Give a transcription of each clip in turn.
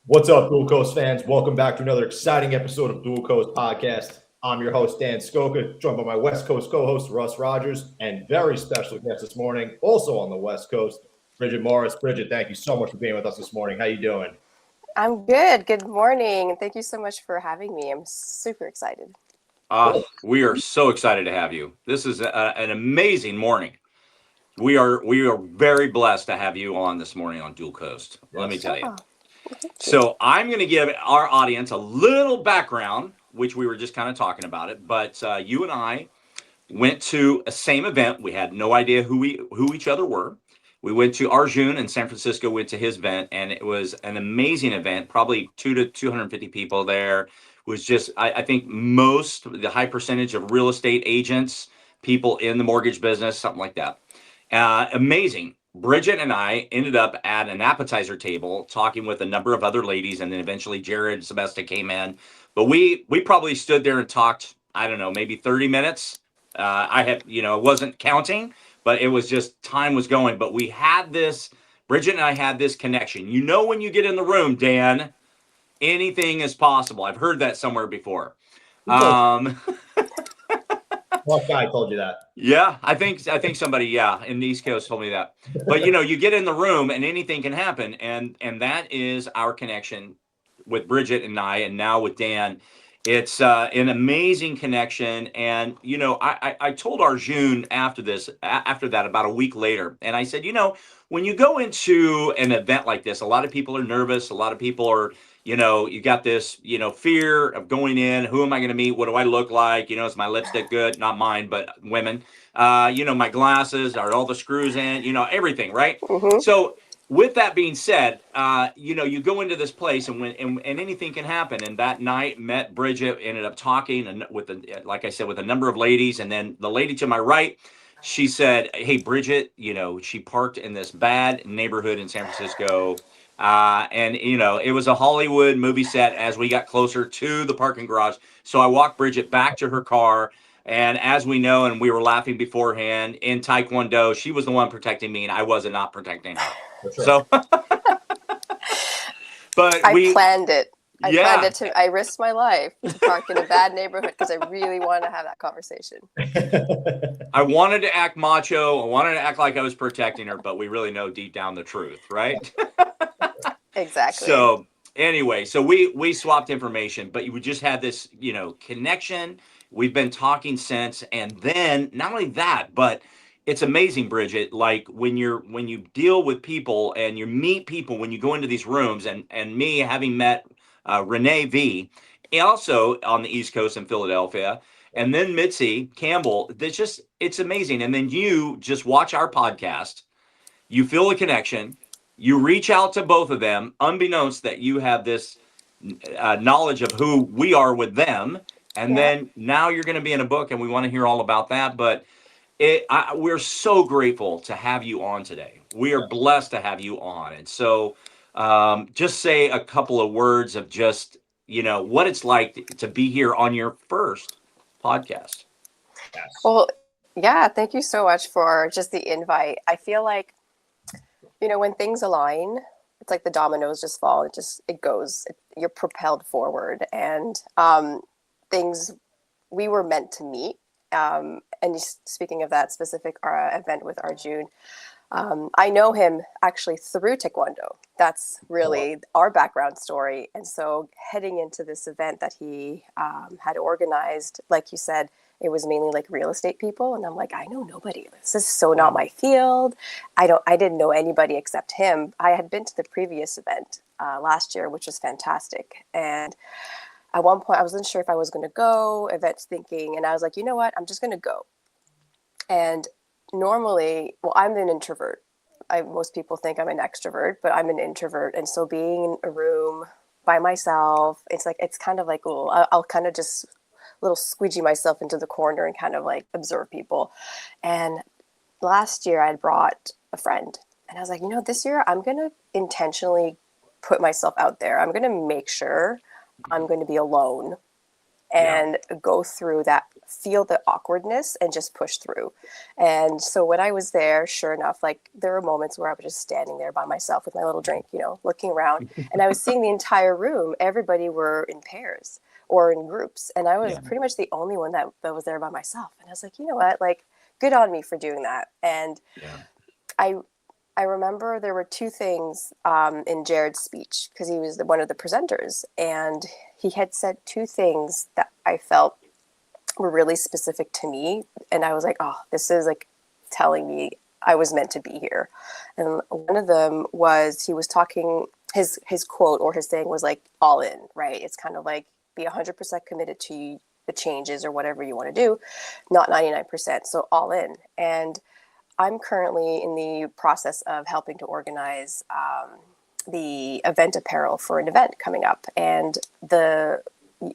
What's up, Dual Coast fans? Welcome back to another exciting episode of Dual Coast Podcast. I'm your host, Dan Skoka, joined by my West Coast co-host, Russ Rogers, and very special guest this morning, also on the West Coast, Brigitte Morris. Brigitte, thank you so much for being with us this morning. How you doing? I'm good. Good morning. And thank you so much for having me. I'm super excited. We are so excited to have you. This is an amazing morning. We are very blessed to have you on this morning on Dual Coast. Let me tell you. Oh, thank you. So I'm going to give our audience a little background, which we were just kind of talking about it. But you and I went to a same event. We had no idea who each other were. We went to Arjun in San Francisco, went to his event, and it was an amazing event. Probably 250 people there. It was just, I think the high percentage of real estate agents, people in the mortgage business, something like that. Amazing. Bridget and I ended up at an appetizer table talking with a number of other ladies, and then eventually Jared Sebesta came in. But we probably stood there and talked, I don't know, maybe 30 minutes. Wasn't counting, but it was just time was going. But Bridget and I had this connection. You know, when you get in the room, Dan, anything is possible. I've heard that somewhere before. What guy told you that? Yeah, I think somebody, in the East Coast told me that. But you get in the room and anything can happen, and that is our connection with Bridget and I, and now with Dan. It's an amazing connection, and I told Arjun after that about a week later, and I said, when you go into an event like this, a lot of people are nervous, a lot of people are. You got this, fear of going in. Who am I going to meet? What do I look like? Is my lipstick good? Not mine, but women. My glasses, are all the screws in? Everything, right? Mm-hmm. So with that being said, you go into this place and anything can happen. And that night, met Bridget, ended up talking and like I said, with a number of ladies, and then the lady to my right. She said, "Hey, Bridget, she parked in this bad neighborhood in San Francisco." And it was a Hollywood movie set as we got closer to the parking garage. So I walked Bridget back to her car. And as we know, and we were laughing beforehand, in Taekwondo, she was the one protecting me and I wasn't not protecting her. For sure. So, but I planned it. Yeah. I risked my life to park in a bad neighborhood because I really wanted to have that conversation. I wanted to act macho. I wanted to act like I was protecting her, but we really know deep down the truth, right? Exactly. So anyway, so we swapped information, but we just had this, connection. We've been talking since, and then not only that, but it's amazing, Bridget. Like when you deal with people and you meet people when you go into these rooms, and me having met Renee V, also on the East Coast in Philadelphia, and then Mitzi Campbell. It's amazing. And then you just watch our podcast, you feel a connection, you reach out to both of them, unbeknownst that you have this knowledge of who we are with them. And then now you're going to be in a book, and we want to hear all about that. But we're so grateful to have you on today. We are blessed to have you on. And so just say a couple of words of just, what it's like to be here on your first podcast. Well, yeah, thank you so much for just the invite. I feel like, when things align, it's like the dominoes just fall. It goes. You're propelled forward, and we were meant to meet. And speaking of that specific event with Arjun, I know him actually through Taekwondo. That's really our background story. And so heading into this event that he had organized, like you said, it was mainly like real estate people. And I'm like, I know nobody. This is so not my field. I didn't know anybody except him. I had been to the previous event last year, which was fantastic. And at one point I wasn't sure if I was going to go, events thinking, and I was like, you know what, I'm just going to go. And normally, I'm an introvert. Most people think I'm an extrovert, but I'm an introvert. And so being in a room by myself, it's kind of like, I'll kind of just little squeegee myself into the corner and kind of like observe people. And last year I had brought a friend, and I was like, this year I'm going to intentionally put myself out there. I'm going to make sure I'm going to be alone and go through that, feel the awkwardness and just push through. And so when I was there, sure enough, like there were moments where I was just standing there by myself with my little drink, you know, looking around, and I was seeing the entire room. Everybody were in pairs or in groups. And I was pretty much the only one that was there by myself. And I was like, you know what, like good on me for doing that. And I remember there were two things in Jared's speech, because he was one of the presenters, and he had said two things that I felt were really specific to me. And I was like, oh, this is like telling me I was meant to be here. And one of them was, he was talking, his quote or his thing was like, all in, right? It's kind of like be 100% committed to the changes or whatever you want to do, not 99%. So all in. And I'm currently in the process of helping to organize the event apparel for an event coming up. And the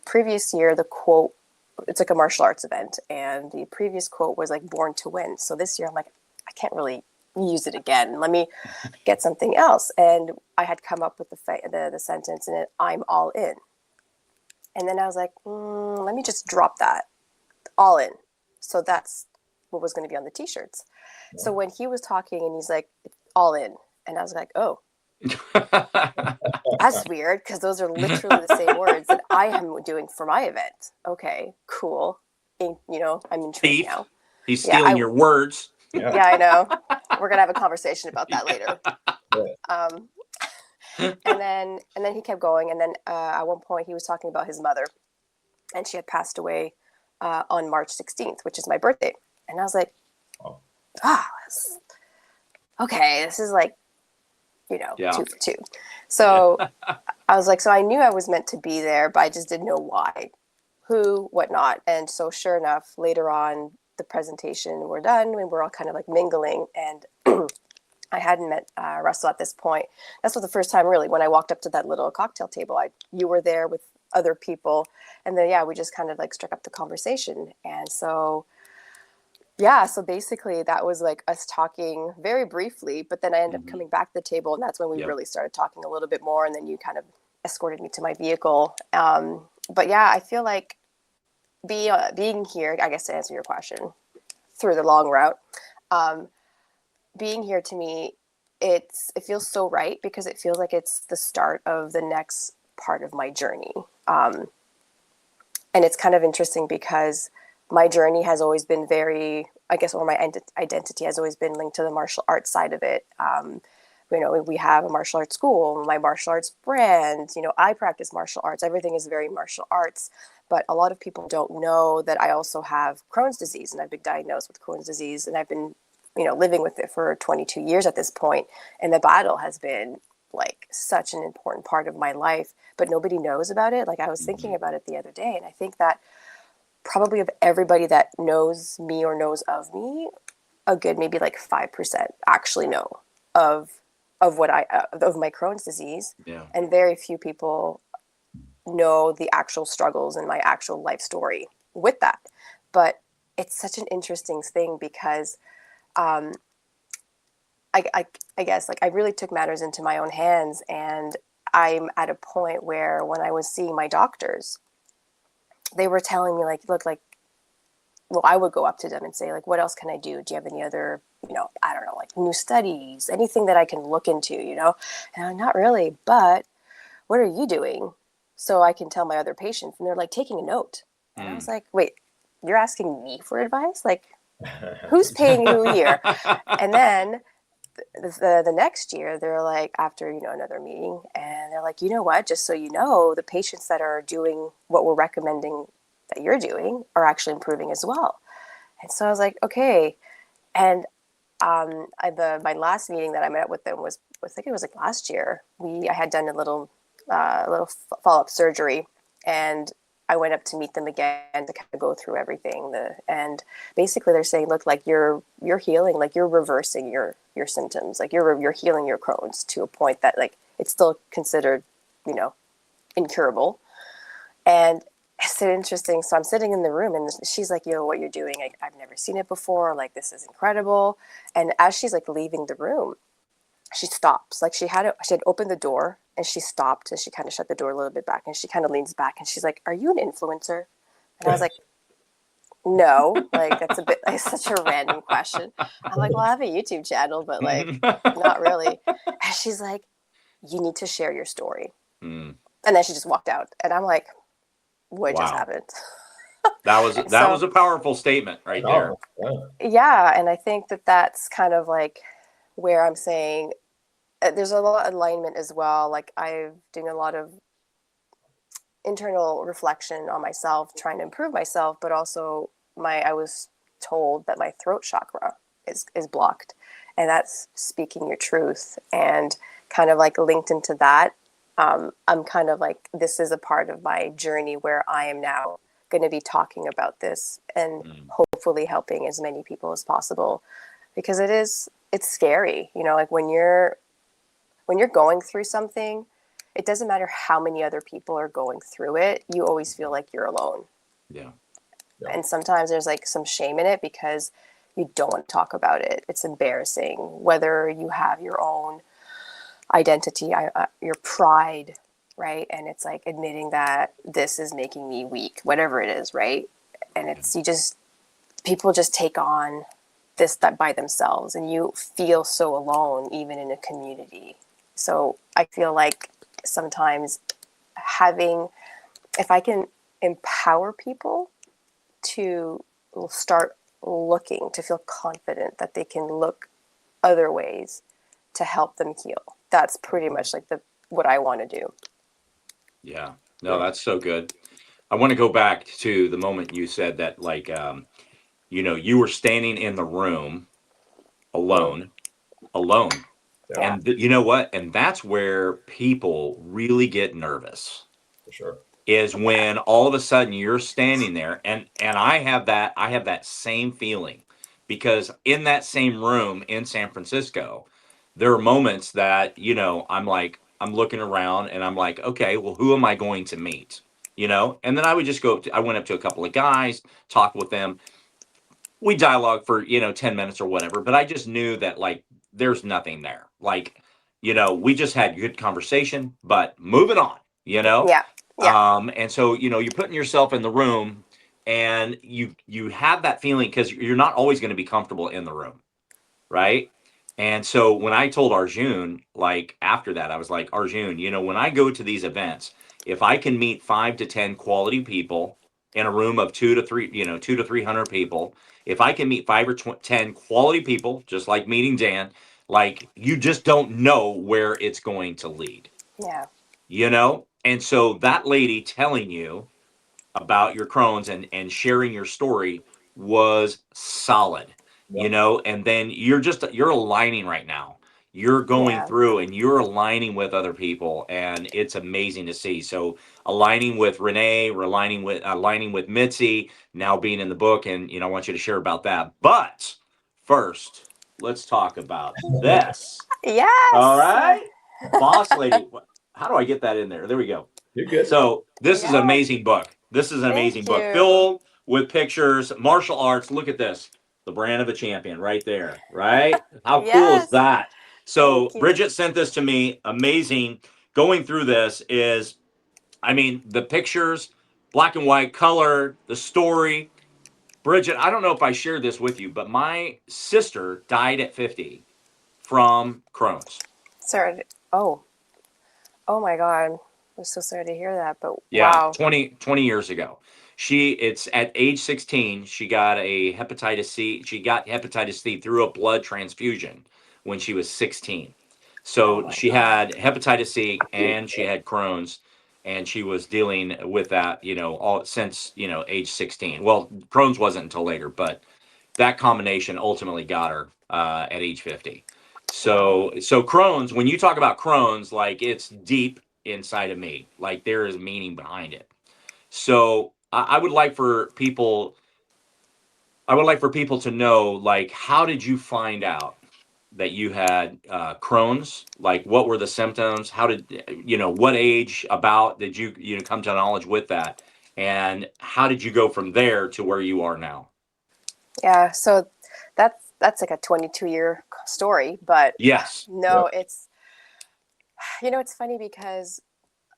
previous year, the quote, it's like a martial arts event, and the previous quote was like born to win. So this year I'm like, I can't really use it again. Let me get something else. And I had come up with the sentence in it, I'm all in. And then I was like, let me just drop that, all in. So that's what was going to be on the t-shirts. Yeah. So when he was talking and he's like, all in. And I was like, oh, that's weird, because those are literally the same words that I am doing for my event. Okay, cool. You know, I'm intrigued now. He's stealing your words. Yeah, I know. We're going to have a conversation about that later. And then he kept going. And then at one point he was talking about his mother, and she had passed away on March 16th, which is my birthday. And I was like, okay, this is like, you know, 2 for 2. So I was like, so I knew I was meant to be there, but I just didn't know why, who, whatnot. And so sure enough, later on, the presentation were done and we're all kind of like mingling. And I hadn't met Russell at this point. That's for the first time, really, when I walked up to that little cocktail table. You were there with other people. And then, we just kind of like struck up the conversation. And so, so basically that was like us talking very briefly, but then I ended up coming back to the table, and that's when we really started talking a little bit more. And then you kind of escorted me to my vehicle. But I feel like being here, I guess to answer your question through the long route, being here to me, it feels so right, because it feels like it's the start of the next part of my journey. And it's kind of interesting because my journey has always been very, I guess, or my identity has always been linked to the martial arts side of it. We have a martial arts school, my martial arts brand, I practice martial arts. Everything is very martial arts. But a lot of people don't know that I also have Crohn's disease, and I've been diagnosed with Crohn's disease, and I've been, living with it for 22 years at this point. And the battle has been like such an important part of my life, but nobody knows about it. Like I was thinking about it the other day, and I think that probably of everybody that knows me or knows of me, a good maybe like 5% actually know of what of my Crohn's disease. And very few people know the actual struggles and my actual life story with that. But it's such an interesting thing, because I guess like I really took matters into my own hands, and I'm at a point where when I was seeing my doctors, they were telling me like, look, like, well, I would go up to them and say like, what else can I do? Do you have any other, I don't know, like new studies, anything that I can look into, And I'm not really, but what are you doing? So I can tell my other patients. And they're like taking a note. And I was like, wait, you're asking me for advice? Like, who's paying who here? And then the next year, they're like, after, another meeting, and they're like, you know what, just so you know, the patients that are doing what we're recommending that you're doing are actually improving as well. And so I was like, okay. And my last meeting that I met with them was, I think it was like last year. I had done a little follow-up surgery, and I went up to meet them again to kind of go through everything. And basically they're saying, look, like you're healing, like you're reversing your symptoms, like you're healing your Crohn's to a point that like it's still considered, incurable. And it's so interesting. So I'm sitting in the room, and she's like, what you're doing, I've never seen it before. Like, this is incredible. And as she's like leaving the room, she stops. Like she had opened the door, and she stopped, and she kind of shut the door a little bit back, and she kind of leans back, and she's like, are you an influencer? And I was like, no, like that's a bit like such a random question. I'm like, well, I have a YouTube channel, but like not really. And she's like, you need to share your story. Mm. And then she just walked out. And I'm like, what just Wow. happened? That was So, a powerful statement right there. yeah. And I think that that's kind of like where I'm saying there's a lot of alignment as well. Like I've doing a lot of internal reflection on myself, trying to improve myself, but also I was told that my throat chakra is blocked, and that's speaking your truth. And kind of like linked into that, I'm kind of like, this is a part of my journey where I am now going to be talking about this and hopefully helping as many people as possible, because it's scary, you know, like when you're going through something, it doesn't matter how many other people are going through it, you always feel like you're alone. Yeah. And sometimes there's like some shame in it because you don't want to talk about it. It's embarrassing, whether you have your own identity, your pride, right? And it's like admitting that this is making me weak, whatever it is, right? And it's, people just take on this that by themselves, and you feel so alone, even in a community. So I feel like sometimes if I can empower people to start looking, to feel confident that they can look other ways to help them heal. That's pretty much like what I want to do. Yeah. No, that's so good. I want to go back to the moment you said that, like, you were standing in the room alone. Yeah, And you know what? And that's where people really get nervous, for sure. is when all of a sudden you're standing there, and I have that same feeling, because in that same room in San Francisco, there are moments that, I'm looking around and I'm like, okay, well, who am I going to meet? And then I would just I went up to a couple of guys, talked with them. We dialogue for 10 minutes or whatever, but I just knew that, like, there's nothing there. Like, we just had good conversation, but moving on. Yeah. And so, you're putting yourself in the room, and you have that feeling, because you're not always going to be comfortable in the room, right? And so when I told Arjun, like, after that, I was like, Arjun, when I go to these events, if I can meet 5 to 10 quality people in a room of 2 to 300 people, if I can meet 5 or 10 quality people, just like meeting Dan, like, you just don't know where it's going to lead, Yeah. And so that lady telling you about your Crohn's and sharing your story was solid, and then you're aligning right now. You're going Yeah. through and you're aligning with other people, and it's amazing to see. So aligning with Renee, aligning with Mitzi, now being in the book, and I want you to share about that. But first, let's talk about this. All Yes. right, boss lady. How do I get that in there? There we go. You're good. So this is an Yeah. amazing book. This is an amazing Thank book you. filled with pictures, martial arts. Look at this. The brand of a champion right there, right? How cool is Yes. that? So Thank you. Bridget sent this to me. Amazing. Going through this is, the pictures, black and white, color, the story. Bridget, I don't know if I shared this with you, but my sister died at 50 from Crohn's. Sorry. Oh my God. I'm so sorry to hear that, but Yeah, wow. 20 years ago. It's at age 16, she got hepatitis C. She got hepatitis C through a blood transfusion when she was 16. Oh So my she God. had hepatitis C and she had Crohn's, and she was dealing with that, all since, age 16. Well, Crohn's wasn't until later, but that combination ultimately got her at age 50. Wow. So Crohn's, when you talk about Crohn's, like, it's deep inside of me. Like, there is meaning behind it. So I would like for people, to know, like, how did you find out that you had Crohn's? Like, what were the symptoms? How did what age about did you come to knowledge with that? And how did you go from there to where you are now? Yeah. So that's like a 22-year story, but Yes. no, it's funny because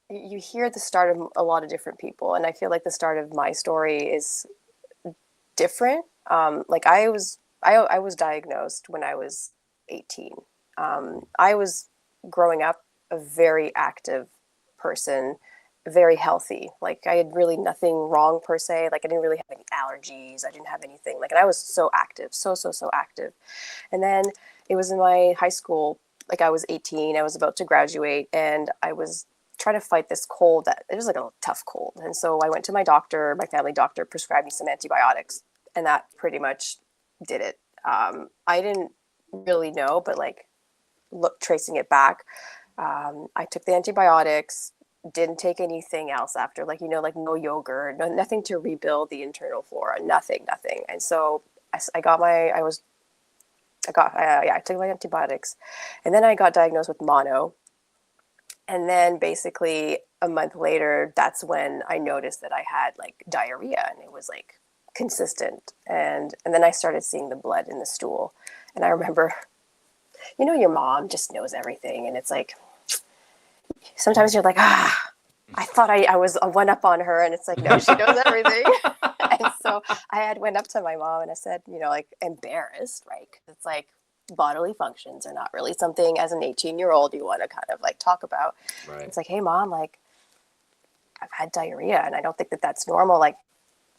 you hear the start of a lot of different people, and I feel like the start of my story is different. Like I was diagnosed when I was 18. I was growing up a very active person, very healthy. Like I had really nothing wrong per se. Like I didn't really have any allergies. I didn't have anything. Like, and I was so active, so active. And then it was in my high school. Like I was 18. I was about to graduate, and I was trying to fight this cold that it was like a tough cold. And so I went to my doctor. My family doctor prescribed me some antibiotics, and that pretty much did it. I didn't really know, but like tracing it back, I took the antibiotics, didn't take anything else after, like, like no yogurt, nothing to rebuild the internal flora, nothing. And so I took my antibiotics, and then I got diagnosed with mono. And then basically a month later, that's when I noticed that I had like diarrhea, and it was like consistent. And then I started seeing the blood in the stool. And I remember, your mom just knows everything. And it's like, sometimes you're like, I thought I was a one up on her. And it's like, no, she knows everything. And so I had went up to my mom and I said, like embarrassed, right? 'Cause it's like bodily functions are not really something as an 18-year-old you want to kind of like talk about. Right. It's like, hey mom, like I've had diarrhea and I don't think that that's normal. Like,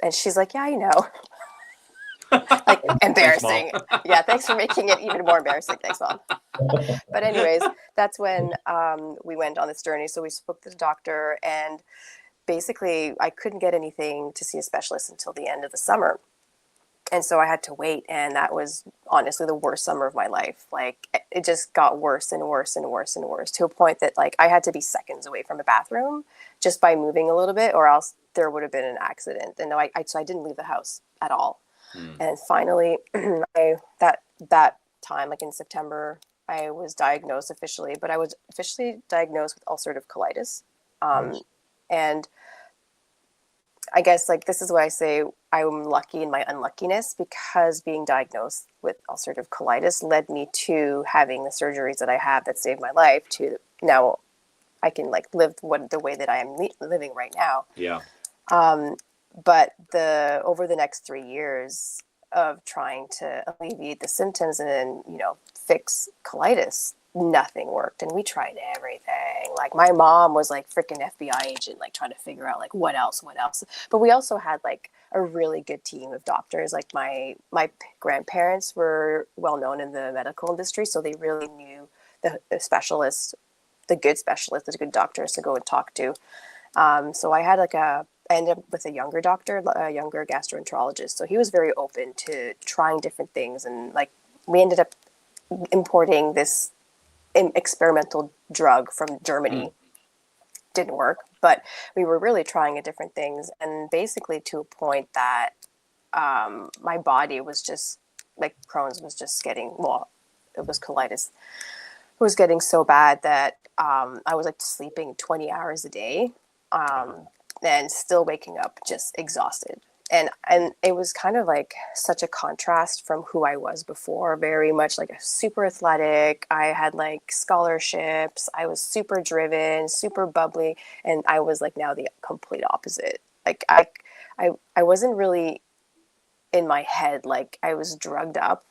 and she's like, yeah, I know. Like embarrassing. Thanks, yeah, thanks for making it even more embarrassing. Thanks, mom. But anyways, that's when we went on this journey. So we spoke to the doctor, and basically I couldn't get anything to see a specialist until the end of the summer. And so I had to wait, and that was honestly the worst summer of my life. Like it just got worse and worse and worse and worse, to a point that like I had to be seconds away from a bathroom just by moving a little bit, or else there would have been an accident. And so I didn't leave the house at all. And finally, that time, like in September, I was diagnosed officially, but I was officially diagnosed with ulcerative colitis. And I guess like this is what I say, I'm lucky in my unluckiness, because being diagnosed with ulcerative colitis led me to having the surgeries that I have that saved my life, to now I can like live the way that I am living right now. Yeah. But over the next 3 years of trying to alleviate the symptoms and then, fix colitis, nothing worked. And we tried everything. Like my mom was like freaking FBI agent, like trying to figure out like what else. But we also had like a really good team of doctors. Like my grandparents were well known in the medical industry, so they really knew the specialists, the good specialists, the good doctors to go and talk to. So I ended up with a younger doctor, a younger gastroenterologist. So he was very open to trying different things. And like we ended up importing this experimental drug from Germany. Didn't work, but we were really trying different things. And basically to a point that my body was just like Crohn's was just getting, it was colitis. It was getting so bad that I was like sleeping 20 hours a day. And still waking up just exhausted. And it was kind of like such a contrast from who I was before, very much like a super athletic. I had like scholarships. I was super driven, super bubbly. And I was like now the complete opposite. Like I wasn't really in my head. Like I was drugged up.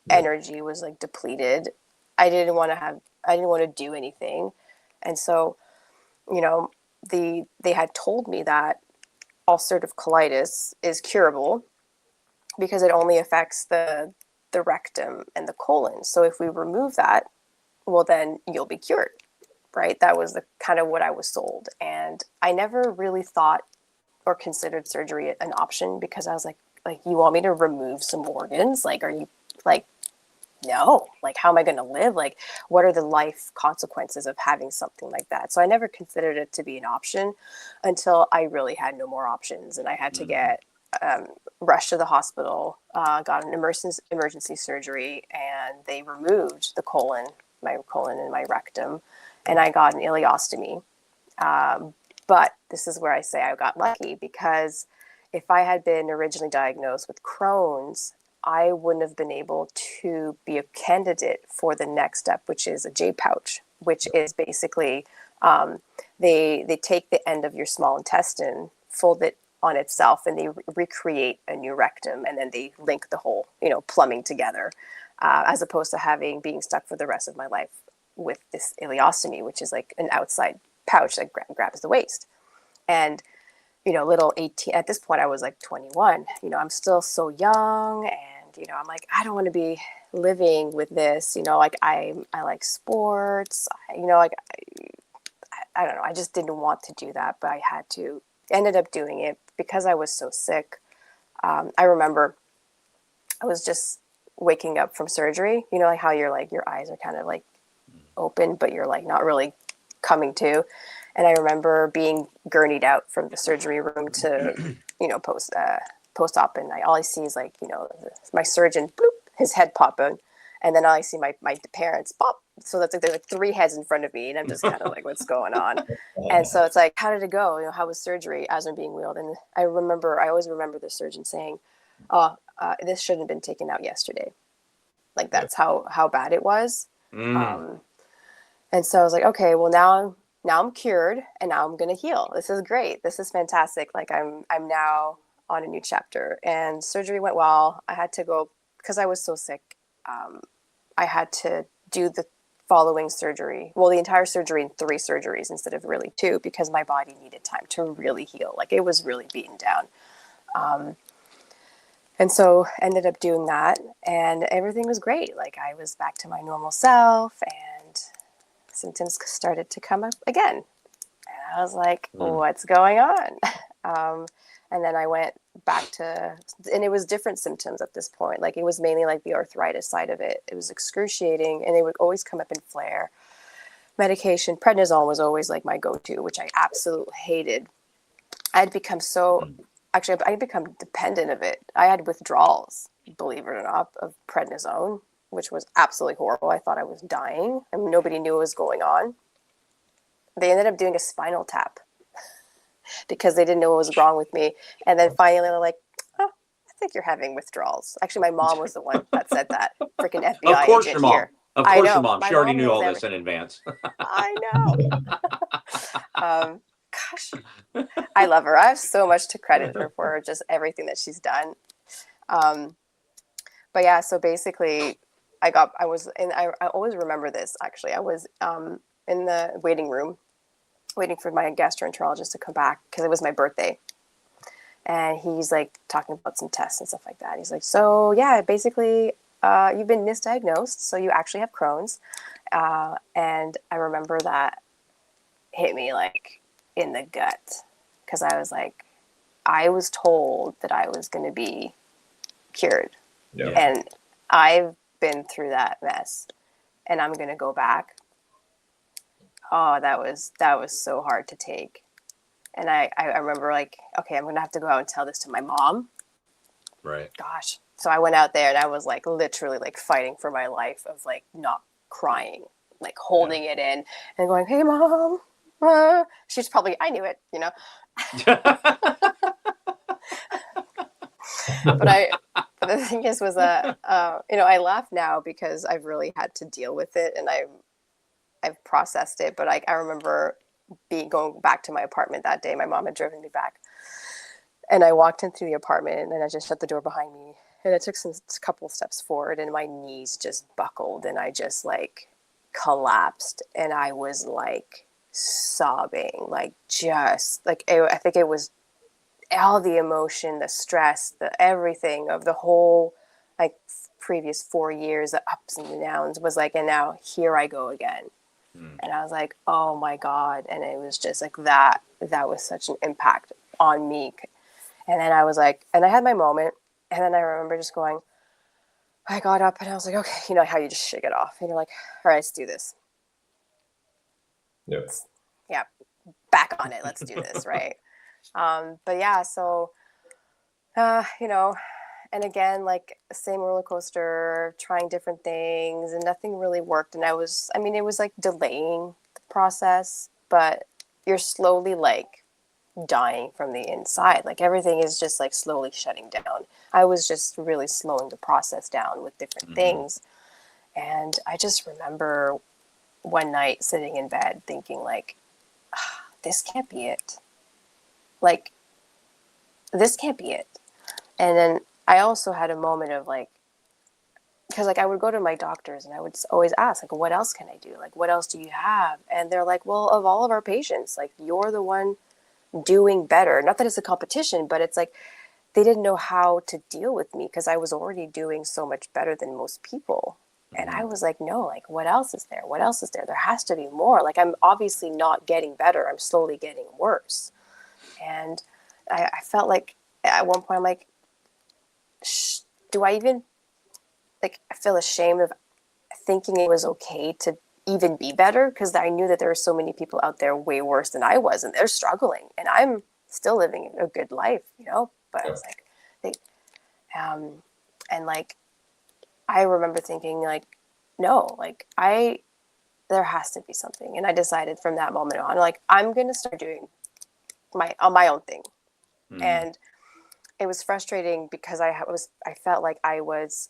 Energy was like depleted. I didn't want to do anything. And so, they had told me that ulcerative colitis is curable because it only affects the rectum and the colon. So if we remove that, well, then you'll be cured, right? That was the kind of what I was sold. And I never really thought or considered surgery an option, because I was like, you want me to remove some organs? Like, are you like, no, like, how am I going to live? Like, what are the life consequences of having something like that? So I never considered it to be an option until I really had no more options. And I had to get rushed to the hospital, got an emergency surgery, and they removed my colon and my rectum, and I got an ileostomy. But this is where I say I got lucky, because if I had been originally diagnosed with Crohn's, I wouldn't have been able to be a candidate for the next step, which is a J pouch, which is basically they take the end of your small intestine, fold it on itself, and they recreate a new rectum, and then they link the whole, plumbing together, as opposed to being stuck for the rest of my life with this ileostomy, which is like an outside pouch that grabs the waist. And little 18, at this point I was like 21, I'm still so young, and I'm like, I don't want to be living with this, like I like sports, I don't know, I just didn't want to do that, but I had to. Ended up doing it because I was so sick. I remember I was just waking up from surgery, like how you're like, your eyes are kind of like open, but you're like not really coming to. And I remember being gurneyed out from the surgery room to, post-op, and all I see is like, my surgeon, bloop, his head popping, and then all I see my parents pop. So that's like there's like 3 heads in front of me, and I'm just kind of like, what's going on? And so it's like, how did it go? How was surgery as I'm being wheeled? And I always remember the surgeon saying, "Oh, this shouldn't have been taken out yesterday." Like that's how bad it was. And so I was like, okay, well now I'm cured, and now I'm gonna heal. This is great. This is fantastic. Like I'm now on a new chapter. And surgery went well. I had to go because I was so sick. I had to do the following surgery. Well, the entire surgery in 3 surgeries instead of really 2, because my body needed time to really heal. Like it was really beaten down. And so ended up doing that, and everything was great. Like I was back to my normal self, and symptoms started to come up again. And I was like, what's going on? And then I went back to, and it was different symptoms at this point. Like it was mainly like the arthritis side of it. It was excruciating, and they would always come up in flare. Medication, prednisone was always like my go-to, which I absolutely hated. I'd become I'd become dependent of it. I had withdrawals, believe it or not, of prednisone, which was absolutely horrible. I thought I was dying, and nobody knew what was going on. They ended up doing a spinal tap because they didn't know what was wrong with me. And then finally they're like, oh, I think you're having withdrawals. Actually, my mom was the one that said that. Freaking FBI Of course, agent your mom. here. Of I course, know. your mom. My She already mom knew knows all this everything. in advance. I know. Gosh, I love her. I have so much to credit her for just everything that she's done. But yeah, so basically I always remember this, actually. I was in the waiting room waiting for my gastroenterologist to come back because it was my birthday. And he's like talking about some tests and stuff like that. He's like, so yeah, basically you've been misdiagnosed. So you actually have Crohn's. And I remember that hit me like in the gut, because I was like, I was told that I was going to be cured. Yeah. And I've been through that mess, and I'm going to go back. Oh, that was so hard to take. And I remember like, okay, I'm going to have to go out and tell this to my mom. Right. Gosh. So I went out there, and I was like literally like fighting for my life of like not crying, like holding it in and going, hey mom. She's probably, I knew it, but the thing is, was that, I laugh now because I've really had to deal with it, and I've processed it. But I remember going back to my apartment that day. My mom had driven me back, and I walked into the apartment, and I just shut the door behind me, and I took a couple steps forward, and my knees just buckled, and I just like collapsed, and I was like sobbing, like just like I think it was all the emotion, the stress, the everything of the whole like previous 4 years, the ups and the downs, was like, and now here I go again. And I was like, oh my God. And it was just like that was such an impact on me. And then I was like, and I had my moment, and then I remember just going, I got up, and I was like, okay, you know how you just shake it off, and you're like, all right, let's do this. Yep. Yeah, back on it. Let's do this, right? But yeah, so, and again, like same roller coaster, trying different things, and nothing really worked. And it was like delaying the process, but you're slowly like dying from the inside. Like everything is just like slowly shutting down. I was just really slowing the process down with different things. And I just remember one night sitting in bed thinking like, this can't be it. Like, this can't be it. And then I also had a moment of like, because like I would go to my doctors and I would always ask like, what else can I do? Like, what else do you have? And they're like, well, of all of our patients, like you're the one doing better. Not that it's a competition, but it's like they didn't know how to deal with me because I was already doing so much better than most people. And I was like, no, like what else is there? What else is there? There has to be more. Like I'm obviously not getting better. I'm slowly getting worse. And I felt like at one point I'm like, do I even, like, I feel ashamed of thinking it was okay to even be better because I knew that there were so many people out there way worse than I was and they're struggling and I'm still living a good life, you know, but it's like, and like, I remember thinking like, no, like there has to be something. And I decided from that moment on, like, I'm going to start doing my own thing. And it was frustrating because I felt like I was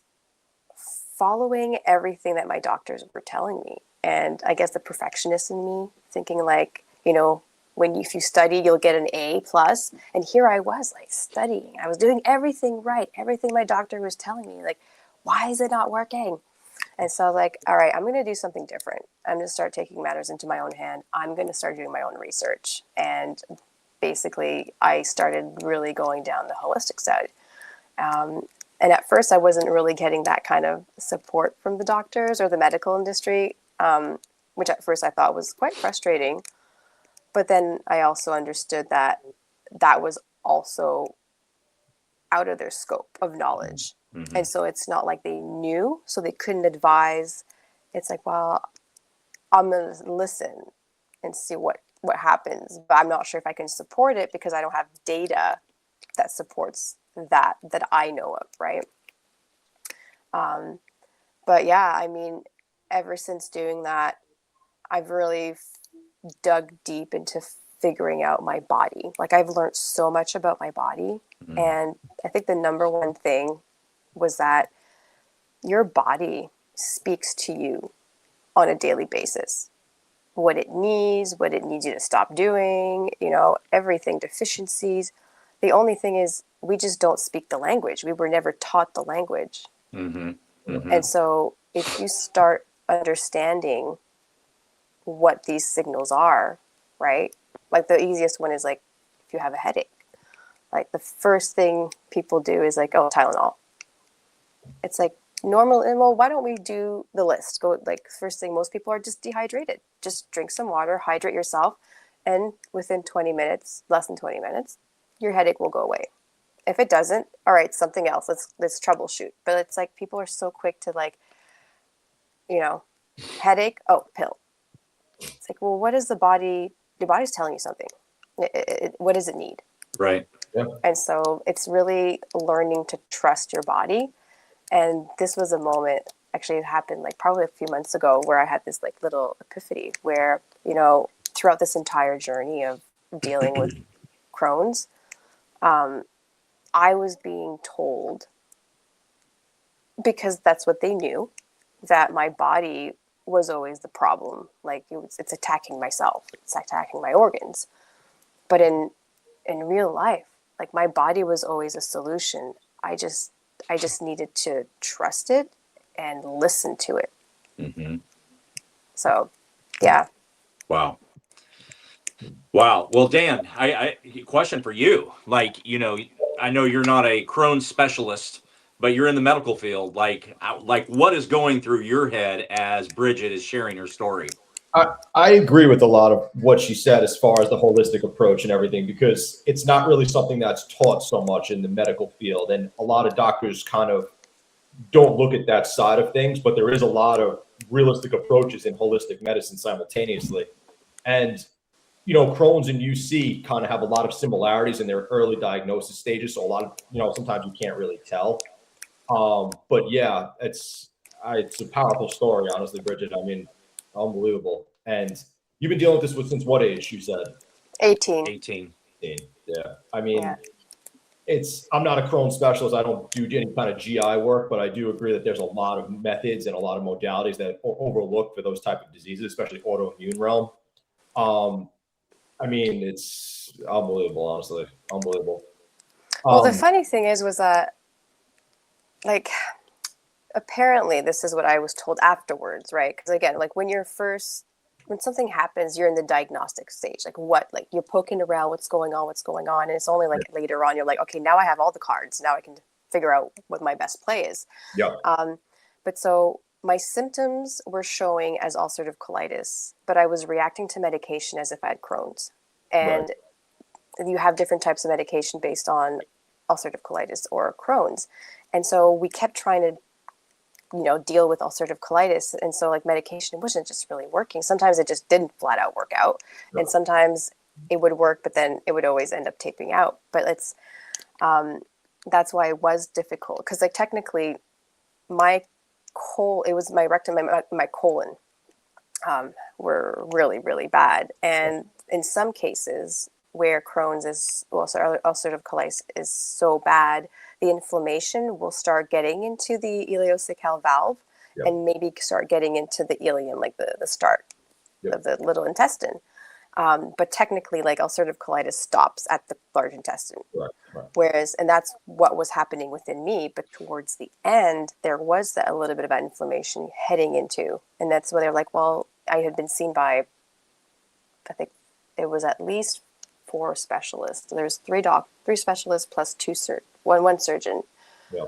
following everything that my doctors were telling me. And I guess the perfectionist in me thinking like, you know, if you study, you'll get an A plus. And here I was like studying. I was doing everything right. Everything my doctor was telling me, like, why is it not working? And so I was like, all right, I'm going to do something different. I'm going to start taking matters into my own hand. I'm going to start doing my own research. And basically, I started really going down the holistic side. And at first, I wasn't really getting that kind of support from the doctors or the medical industry, which at first I thought was quite frustrating. But then I also understood that that was also out of their scope of knowledge. Mm-hmm. And so it's not like they knew, so they couldn't advise. It's like, well, I'm going to listen and see what happens. But I'm not sure if I can support it because I don't have data that supports that I know of, right? But yeah, I mean, ever since doing that, I've really dug deep into figuring out my body. Like I've learned so much about my body. Mm-hmm. And I think the number one thing was that your body speaks to you on a daily basis. What it needs you to stop doing, you know, everything, deficiencies. The only thing is we just don't speak the language. We were never taught the language. Mm-hmm. Mm-hmm. And so if you start understanding what these signals are, right? Like the easiest one is like if you have a headache. Like the first thing people do is like, oh, Tylenol. It's like normal, well, why don't we do the list? Go like first thing, most people are just dehydrated. Just drink some water, hydrate yourself, and within 20 minutes, less than 20 minutes, your headache will go away. If it doesn't, all right, something else. Let's troubleshoot. But it's like people are so quick to like, you know, headache, oh, pill. It's like, well, what is the body? Your body's telling you something. What does it need? Right. Yeah. And so it's really learning to trust your body. And this was a moment, actually it happened like probably a few months ago where I had this like little epiphany where, you know, throughout this entire journey of dealing with Crohn's, I was being told, because that's what they knew, that my body was always the problem. Like it's attacking myself. It's attacking my organs. But in real life, like my body was always a solution. I just needed to trust it and listen to it. Mm-hmm. So, yeah. Wow. Well, Dan, I question for you. Like, you know, I know you're not a Crohn's specialist, but you're in the medical field. Like what is going through your head as Brigitte is sharing her story? I agree with a lot of what she said as far as the holistic approach and everything, because it's not really something that's taught so much in the medical field. And a lot of doctors kind of don't look at that side of things, but there is a lot of realistic approaches in holistic medicine simultaneously. And, you know, Crohn's and UC kind of have a lot of similarities in their early diagnosis stages. So a lot of, you know, sometimes you can't really tell. But yeah, it's a powerful story, honestly, Brigitte. I mean, unbelievable. And you've been dealing with this since what age, you said? 18. 18. Yeah. I mean, I'm not a Crohn specialist. I don't do any kind of GI work, but I do agree that there's a lot of methods and a lot of modalities that are overlooked for those type of diseases, especially autoimmune realm. I mean, it's unbelievable, honestly, unbelievable. Well, the funny thing was that, like, apparently this is what I was told afterwards, right? Because again, like when something happens, you're in the diagnostic stage. Like you're poking around what's going on. And it's only like later on, you're like, okay, now I have all the cards. Now I can figure out what my best play is. Yeah. But so my symptoms were showing as ulcerative colitis, but I was reacting to medication as if I had Crohn's. And you have different types of medication based on ulcerative colitis or Crohn's. And so we kept trying to deal with ulcerative colitis. And so like medication wasn't just really working. Sometimes it just didn't flat out work out. No. And sometimes it would work, but then it would always end up taping out. But that's why it was difficult. Because like technically it was my rectum, my colon were really, really bad. And in some cases where Crohn's ulcerative colitis is so bad, the inflammation will start getting into the ileocecal valve and maybe start getting into the ileum, like the start of the little intestine. But technically, like ulcerative colitis stops at the large intestine. Right. Whereas, and that's what was happening within me. But towards the end, there was a little bit of inflammation heading into, and that's where they're like, well, I had been seen by, I think it was at least 4 specialists. There's 3 specialists plus one surgeon. Yeah.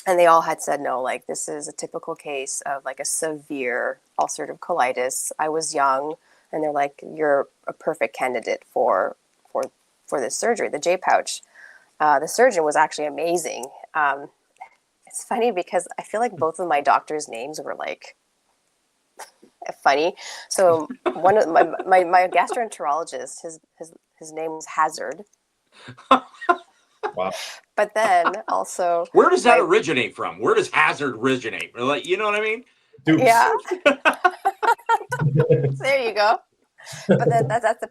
And they all had said, no, like this is a typical case of like a severe ulcerative colitis. I was young, and they're like, you're a perfect candidate for this surgery, the J pouch. The surgeon was actually amazing. It's funny because I feel like both of my doctors' names were like funny. So one of my gastroenterologist, his name was Hazard. Wow. But then also, where does that originate from? Where does Hazard originate? Like, you know what I mean? Dupes. Yeah. There you go. But then that's the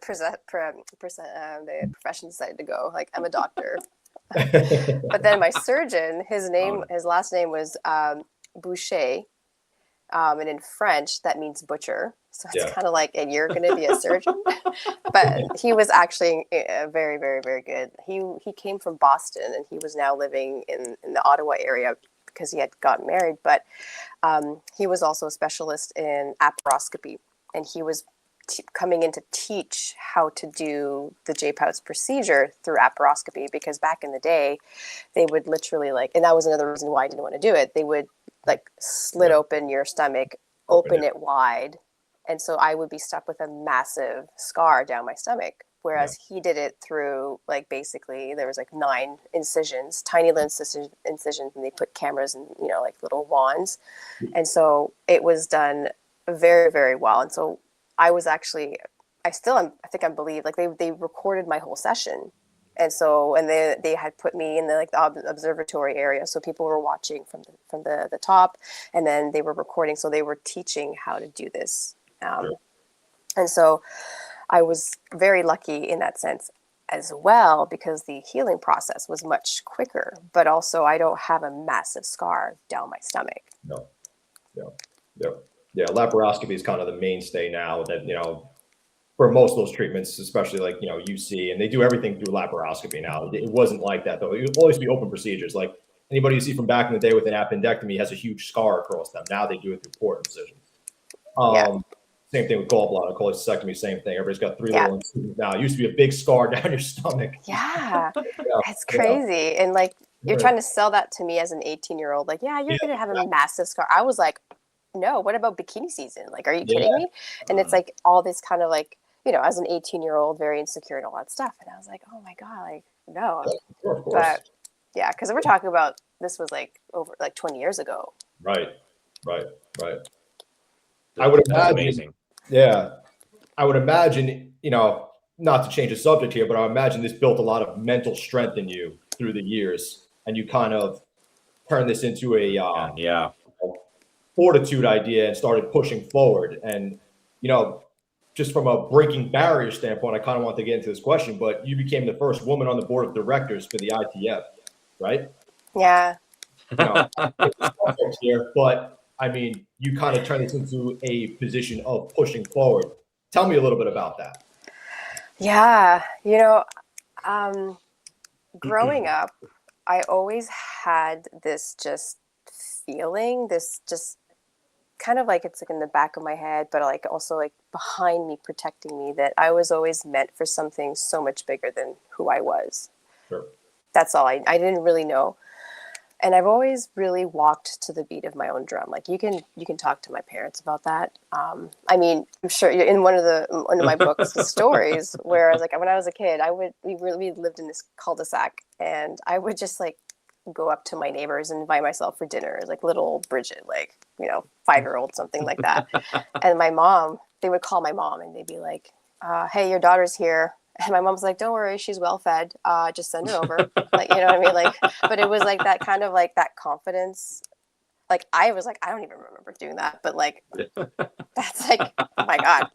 profession decided to go. Like, I'm a doctor. But then my surgeon, his last name was Boucher. And in French, that means butcher. So it's kind of like, and you're going to be a surgeon. But he was actually very, very, very good. He came from Boston, and he was now living in the Ottawa area because he had gotten married. But he was also a specialist in laparoscopy, and he was coming in to teach how to do the J-pouch procedure through laparoscopy, because back in the day, they would literally and that was another reason why I didn't want to do it. They would slit open your stomach, open it wide. And so I would be stuck with a massive scar down my stomach. Whereas he did it through basically there was 9 incisions, tiny little incisions, and they put cameras and, little wands. And so it was done very, very well. And so I was actually, I think I believe they recorded my whole session. And so, and they had put me in the observatory area, so people were watching from the top, and then they were recording, so they were teaching how to do this. And so, I was very lucky in that sense as well, because the healing process was much quicker. But also, I don't have a massive scar down my stomach. No. Yeah. Laparoscopy is kind of the mainstay now. That for most of those treatments, especially UC, and they do everything through laparoscopy now. It wasn't like that, though. It would always be open procedures. Like anybody you see from back in the day with an appendectomy has a huge scar across them. Now they do it through port incision. Same thing with gallbladder, cholecystectomy, same thing. Everybody's got 3 little incisions now. It used to be a big scar down your stomach. Yeah, it's crazy. And you're trying to sell that to me as an 18-year-old. You're going to have a massive scar. I was like, no, what about bikini season? Are you kidding me? And it's all this kind of as an 18-year-old, very insecure and all that stuff. And I was like, oh my God, no. Of course. But yeah, because we're talking about, this was over 20 years ago. Right. I would imagine. Amazing. Yeah. I would imagine, not to change the subject here, but I imagine this built a lot of mental strength in you through the years, and you kind of turned this into a fortitude idea and started pushing forward. And, just from a breaking barrier standpoint, I kind of want to get into this question, but you became the first woman on the board of directors for the ITF, right? Yeah. You know, here, but I mean, you kind of turned this into a position of pushing forward. Tell me a little bit about that. Yeah. Growing up, I always had this just feeling, this just kind of like it's like in the back of my head, but like also like behind me, protecting me, that I was always meant for something so much bigger than who I was. Sure. That's all. I didn't really know. And I've always really walked to the beat of my own drum. Like you can talk to my parents about that. I mean, I'm sure in one of my books, the stories where I was like, when I was a kid, we lived in this cul-de-sac, and I would just like go up to my neighbors and invite myself for dinner, like little Brigitte, like 5-year-old, something like that. And my mom, they would call my mom and they'd be like, "Hey, your daughter's here." And my mom's like, "Don't worry, she's well fed. Just send her over." Like, you know what I mean? Like, but it was like that kind of like that confidence. Like I was like, I don't even remember doing that, but like, that's like, oh my God,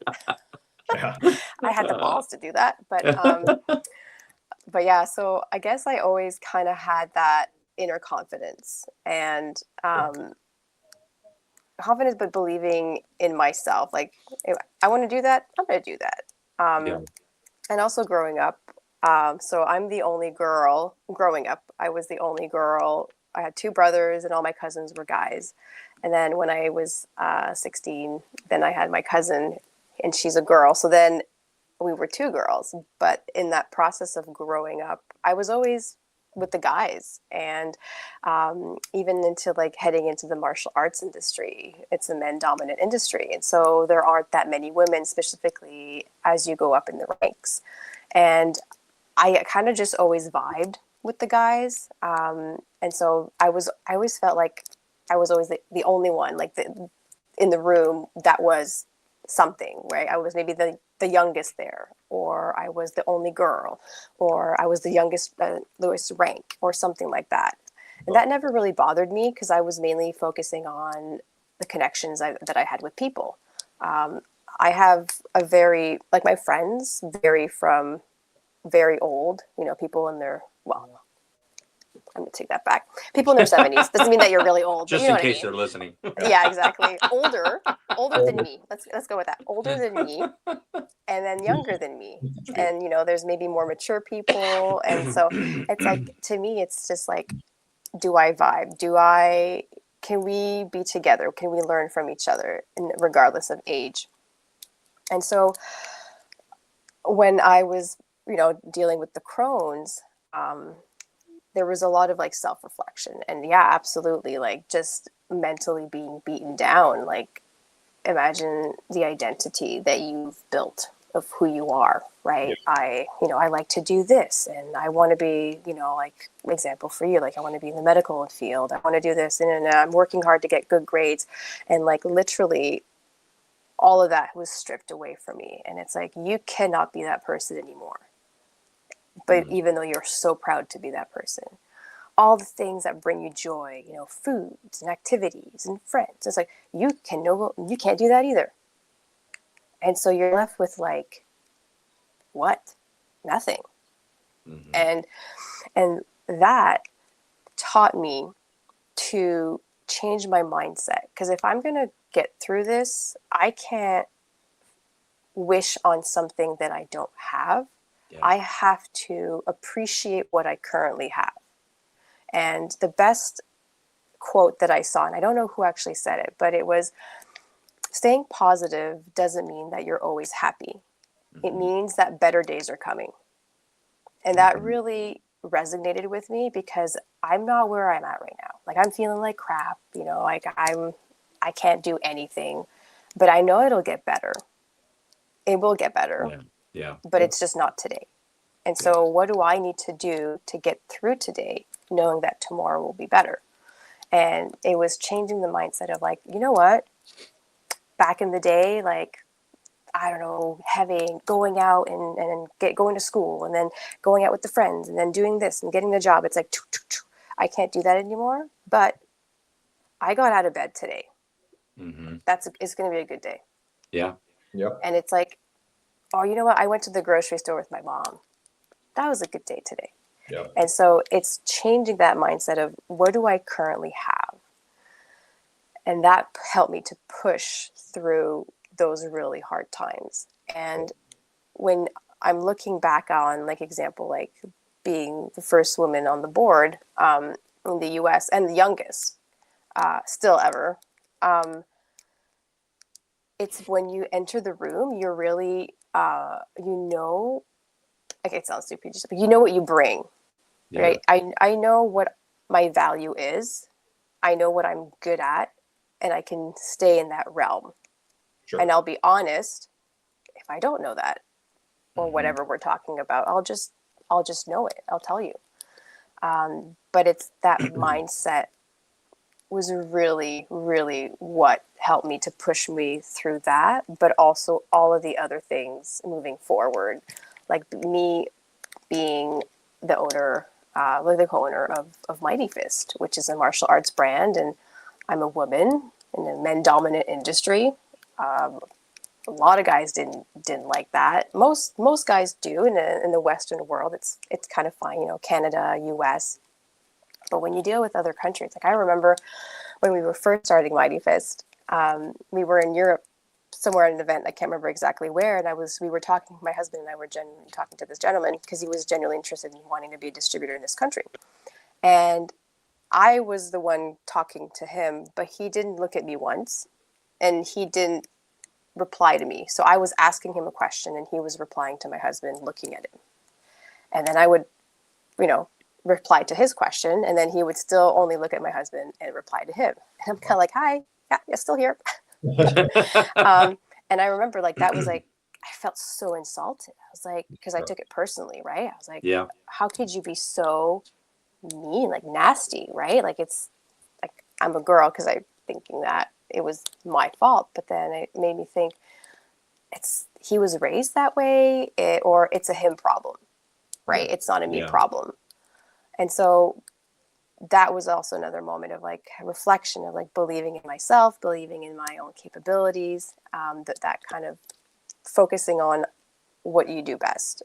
Yeah. I had the balls to do that. But yeah, so I guess I always kind of had that inner confidence and confidence, but believing in myself. Like, if I want to do that, I'm going to do that. Yeah. And also growing up, so I'm the only girl. Growing up, I was the only girl. I had 2 brothers, and all my cousins were guys. And then when I was 16, then I had my cousin, and she's a girl. So then we were 2 girls. But in that process of growing up, I was always with the guys, and even into like heading into the martial arts industry, it's a men dominant industry, and so there aren't that many women specifically as you go up in the ranks. And I kind of just always vibed with the guys, and so I always felt like I was always the only one, like in the room that was something, right? I was maybe the youngest there, or I was the only girl, or I was the youngest, lowest rank, or something like that. And that never really bothered me because I was mainly focusing on the connections that I had with people. I have a very, like my friends vary from very old, people in their, well, I'm going to take that back. People in their 70s. Doesn't mean that you're really old. Just but you know in what I case mean. they're listening. Yeah, exactly. Older than me. Let's go with that. Older than me, and then younger than me. And there's maybe more mature people, and so it's like, to me, it's just like, do I vibe? Can we be together? Can we learn from each other, regardless of age? And so when I was, dealing with the Crohn's, there was a lot of like self-reflection, and yeah, absolutely, like just mentally being beaten down. Like, imagine the identity that you've built of who you are, right? Yeah. I like to do this, and I want to be, like, example for you, like I want to be in the medical field, I want to do this, and I'm working hard to get good grades, and like literally all of that was stripped away from me. And it's like, you cannot be that person anymore. But even though you're so proud to be that person, all the things that bring you joy, foods and activities and friends, it's like, you can't do that either. And so you're left with like, what? Nothing. Mm-hmm. And that taught me to change my mindset. Because if I'm going to get through this, I can't wish on something that I don't have. Yeah. I have to appreciate what I currently have. And the best quote that I saw, and I don't know who actually said it, but it was, staying positive doesn't mean that you're always happy. Mm-hmm. It means that better days are coming. And that really resonated with me, because I'm not where I'm at right now. Like, I'm feeling like crap, like I can't do anything, but I know it'll get better. It will get better. Yeah. But it's just not today. And so what do I need to do to get through today, knowing that tomorrow will be better? And it was changing the mindset of like, you know what? Back in the day, like, I don't know, going out and going to school, and then going out with the friends, and then doing this and getting the job. It's like, I can't do that anymore, but I got out of bed today. Mm-hmm. It's going to be a good day. Yeah. Yeah. And it's like, oh, you know what? I went to the grocery store with my mom. That was a good day today. Yeah. And so it's changing that mindset of what do I currently have? And that helped me to push through those really hard times. And when I'm looking back on, like, example, like being the first woman on the board in the US and the youngest still ever, it's when you enter the room, you're really, okay, it sounds stupid, but you know what you bring, right? I know what my value is. I know what I'm good at, and I can stay in that realm. Sure. And I'll be honest, if I don't know that or whatever we're talking about, I'll just know it. I'll tell you. But it's that mindset was really, really what helped me to push me through that, but also all of the other things moving forward, like me being the owner, the co-owner of Mighty Fist, which is a martial arts brand, and I'm a woman in a men-dominant industry. A lot of guys didn't like that. Most guys do in the Western world. It's kind of fine, Canada, US. But when you deal with other countries, like I remember when we were first starting Mighty Fist, we were in Europe somewhere at an event. I can't remember exactly where. And we were talking, my husband and I were genuinely talking to this gentleman because he was genuinely interested in wanting to be a distributor in this country. And I was the one talking to him, but he didn't look at me once and he didn't reply to me. So I was asking him a question and he was replying to my husband, looking at him. And then I would, reply to his question, and then he would still only look at my husband and reply to him. And I'm kind of like, hi, yeah, still here. And I remember that was I felt so insulted. I was like, because I took it personally, right? I was like, how could you be so mean, nasty, right? It's like, I'm a girl because I'm thinking that it was my fault. But then it made me think he was raised that way, or it's a him problem, right? It's not a me problem. And so that was also another moment of reflection of believing in myself, believing in my own capabilities, that kind of focusing on what you do best.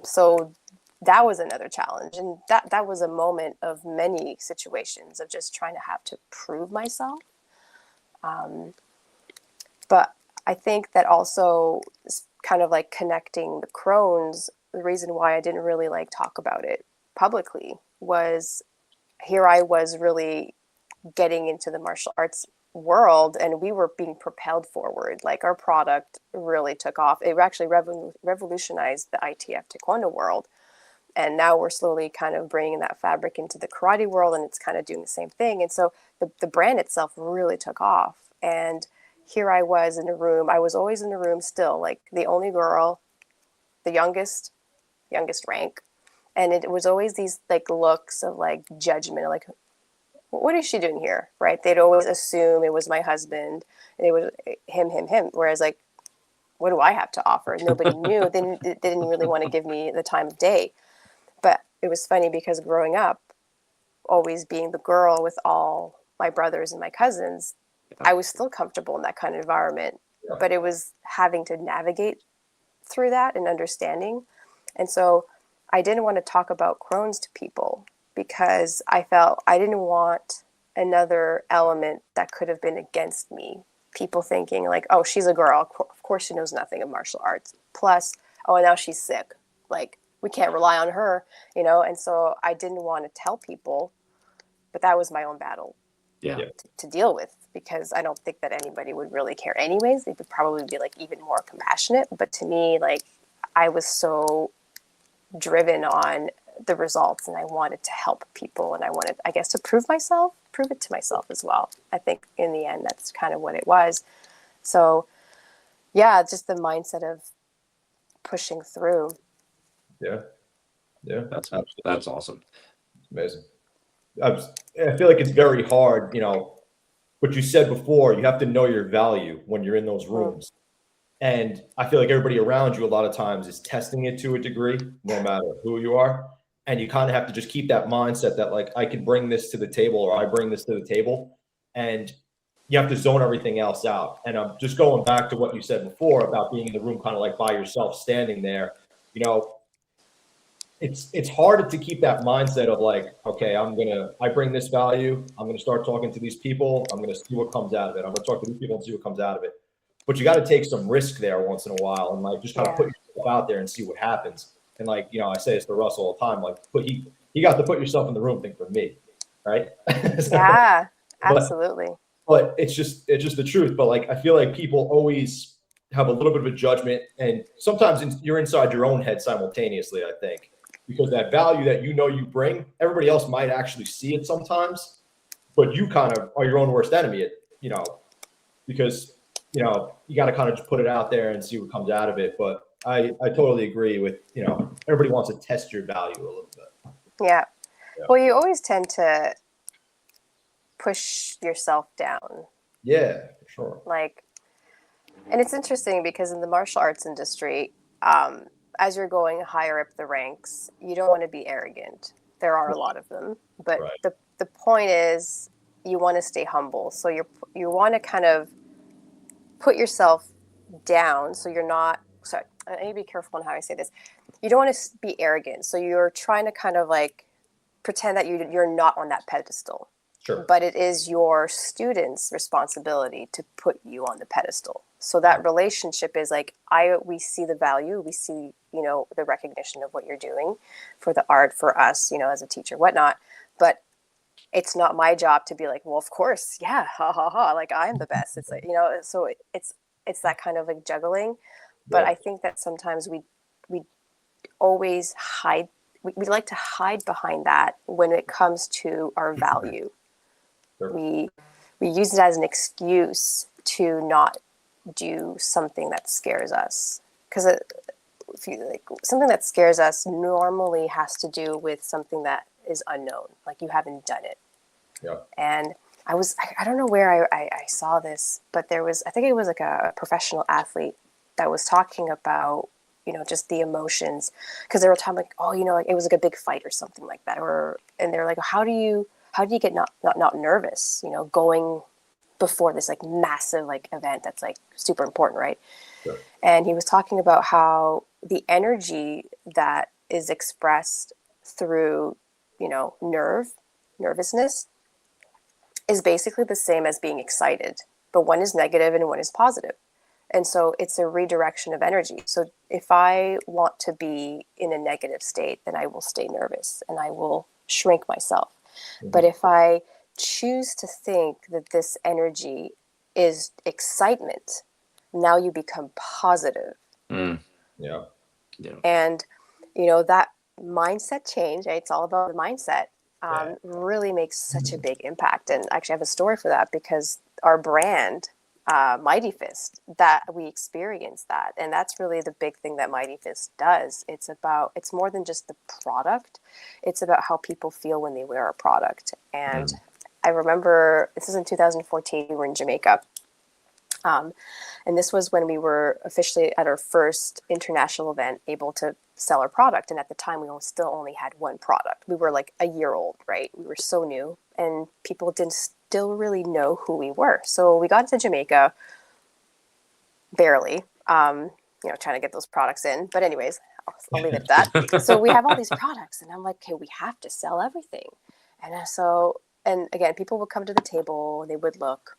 So that was another challenge. And that was a moment of many situations of just trying to have to prove myself. But I think that also kind of connecting the Crohn's, the reason why I didn't really talk about it publicly was here I was really getting into the martial arts world and we were being propelled forward. Our product really took off. It actually revolutionized the ITF Taekwondo world. And now we're slowly kind of bringing that fabric into the karate world, and it's kind of doing the same thing. And so the brand itself really took off. And here I was in a room. I was always in a room still, the only girl, the youngest rank. And it was always these looks of judgment, what is she doing here? Right. They'd always assume it was my husband and it was him. Whereas what do I have to offer? Nobody knew. They didn't really want to give me the time of day. But it was funny because growing up, always being the girl with all my brothers and my cousins, I was still comfortable in that kind of environment. But it was having to navigate through that and understanding. And so I didn't want to talk about Crohn's to people because I felt I didn't want another element that could have been against me. People thinking oh, she's a girl. Of course she knows nothing of martial arts. Plus, oh, and now she's sick. We can't rely on her, And so I didn't want to tell people, but that was my own battle to deal with because I don't think that anybody would really care anyways. They would probably be even more compassionate. But to me, I was so driven on the results and I wanted to help people and I wanted, I guess, to prove it to myself as well. I think in the end, that's kind of what it was. So yeah, just the mindset of pushing through. Yeah. That's awesome. Amazing. I feel like it's very hard, what you said before, you have to know your value when you're in those rooms. And I feel like everybody around you a lot of times is testing it to a degree, no matter who you are. And you kind of have to just keep that mindset that I could bring this to the table or I bring this to the table. And you have to zone everything else out. And I'm just going back to what you said before about being in the room kind of like by yourself, standing there. You know, it's hard to keep that mindset of like, okay, I bring this value. I'm going to start talking to these people. I'm going to see what comes out of it. I'm going to talk to these people and see what comes out of it. But you got to take some risk there once in a while and like just kind of put yourself out there and see what happens. And like, you know, I say this to Russell all the time, like he got to put yourself in the room thing for me. Right. So, yeah, absolutely. But it's just the truth. But like, I feel like people always have a little bit of a judgment, and sometimes you're inside your own head simultaneously, I think, because that value that you know you bring, everybody else might actually see it sometimes, but you kind of are your own worst enemy, you know, because, you know, you got to kind of just put it out there and see what comes out of it. But I totally agree with, you know, everybody wants to test your value a little bit. Yeah. Well, you always tend to push yourself down. Yeah, for sure. Like, and it's interesting because in the martial arts industry, as you're going higher up the ranks, you don't want to be arrogant. There are a lot of them, but the point is you want to stay humble. So you want to kind of put yourself down. So you're not, sorry, I need to be careful on how I say this. You don't want to be arrogant. So you're trying to kind of like pretend that you're not on that pedestal. Sure. But it is your students' responsibility to put you on the pedestal. So that relationship is like, we see the value, we see, you know, the recognition of what you're doing for the art, for us, you know, as a teacher, whatnot. But it's not my job to be like, well, of course, yeah, ha ha ha, like I'm the best. It's like, you know, so it's that kind of like juggling. But I think that sometimes we always hide. We like to hide behind that when it comes to our value. Sure. We use it as an excuse to not do something that scares us, because something that scares us normally has to do with something that is unknown, like you haven't done it. Yeah. And I don't know where I saw this, but I think it was like a professional athlete that was talking about, you know, just the emotions, because they were talking like, oh, you know, like it was like a big fight or something like that, and they're like, how do you get not nervous, you know, going before this like massive like event that's like super important, right? Sure. And he was talking about how the energy that is expressed through, you know, nervousness is basically the same as being excited, but one is negative and one is positive. And so it's a redirection of energy. So if I want to be in a negative state, then I will stay nervous and I will shrink myself. Mm-hmm. But if I choose to think that this energy is excitement, now you become positive. Yeah. And, you know, that mindset change, right? It's all about the mindset, really makes such a big impact. And actually I have a story for that, because our brand, Mighty Fist, that we experienced that. And that's really the big thing that Mighty Fist does. It's more than just the product. It's about how people feel when they wear a product. And I remember, this is in 2014, we were in Jamaica. And this was when we were officially at our first international event able to sell our product. And at the time, we still only had one product. We were like a year old, right? We were so new, and people didn't still really know who we were. So we got to Jamaica, barely, you know, trying to get those products in. But anyways, I'll leave it at that. So we have all these products, and I'm like, okay, we have to sell everything. And again, people would come to the table, they would look,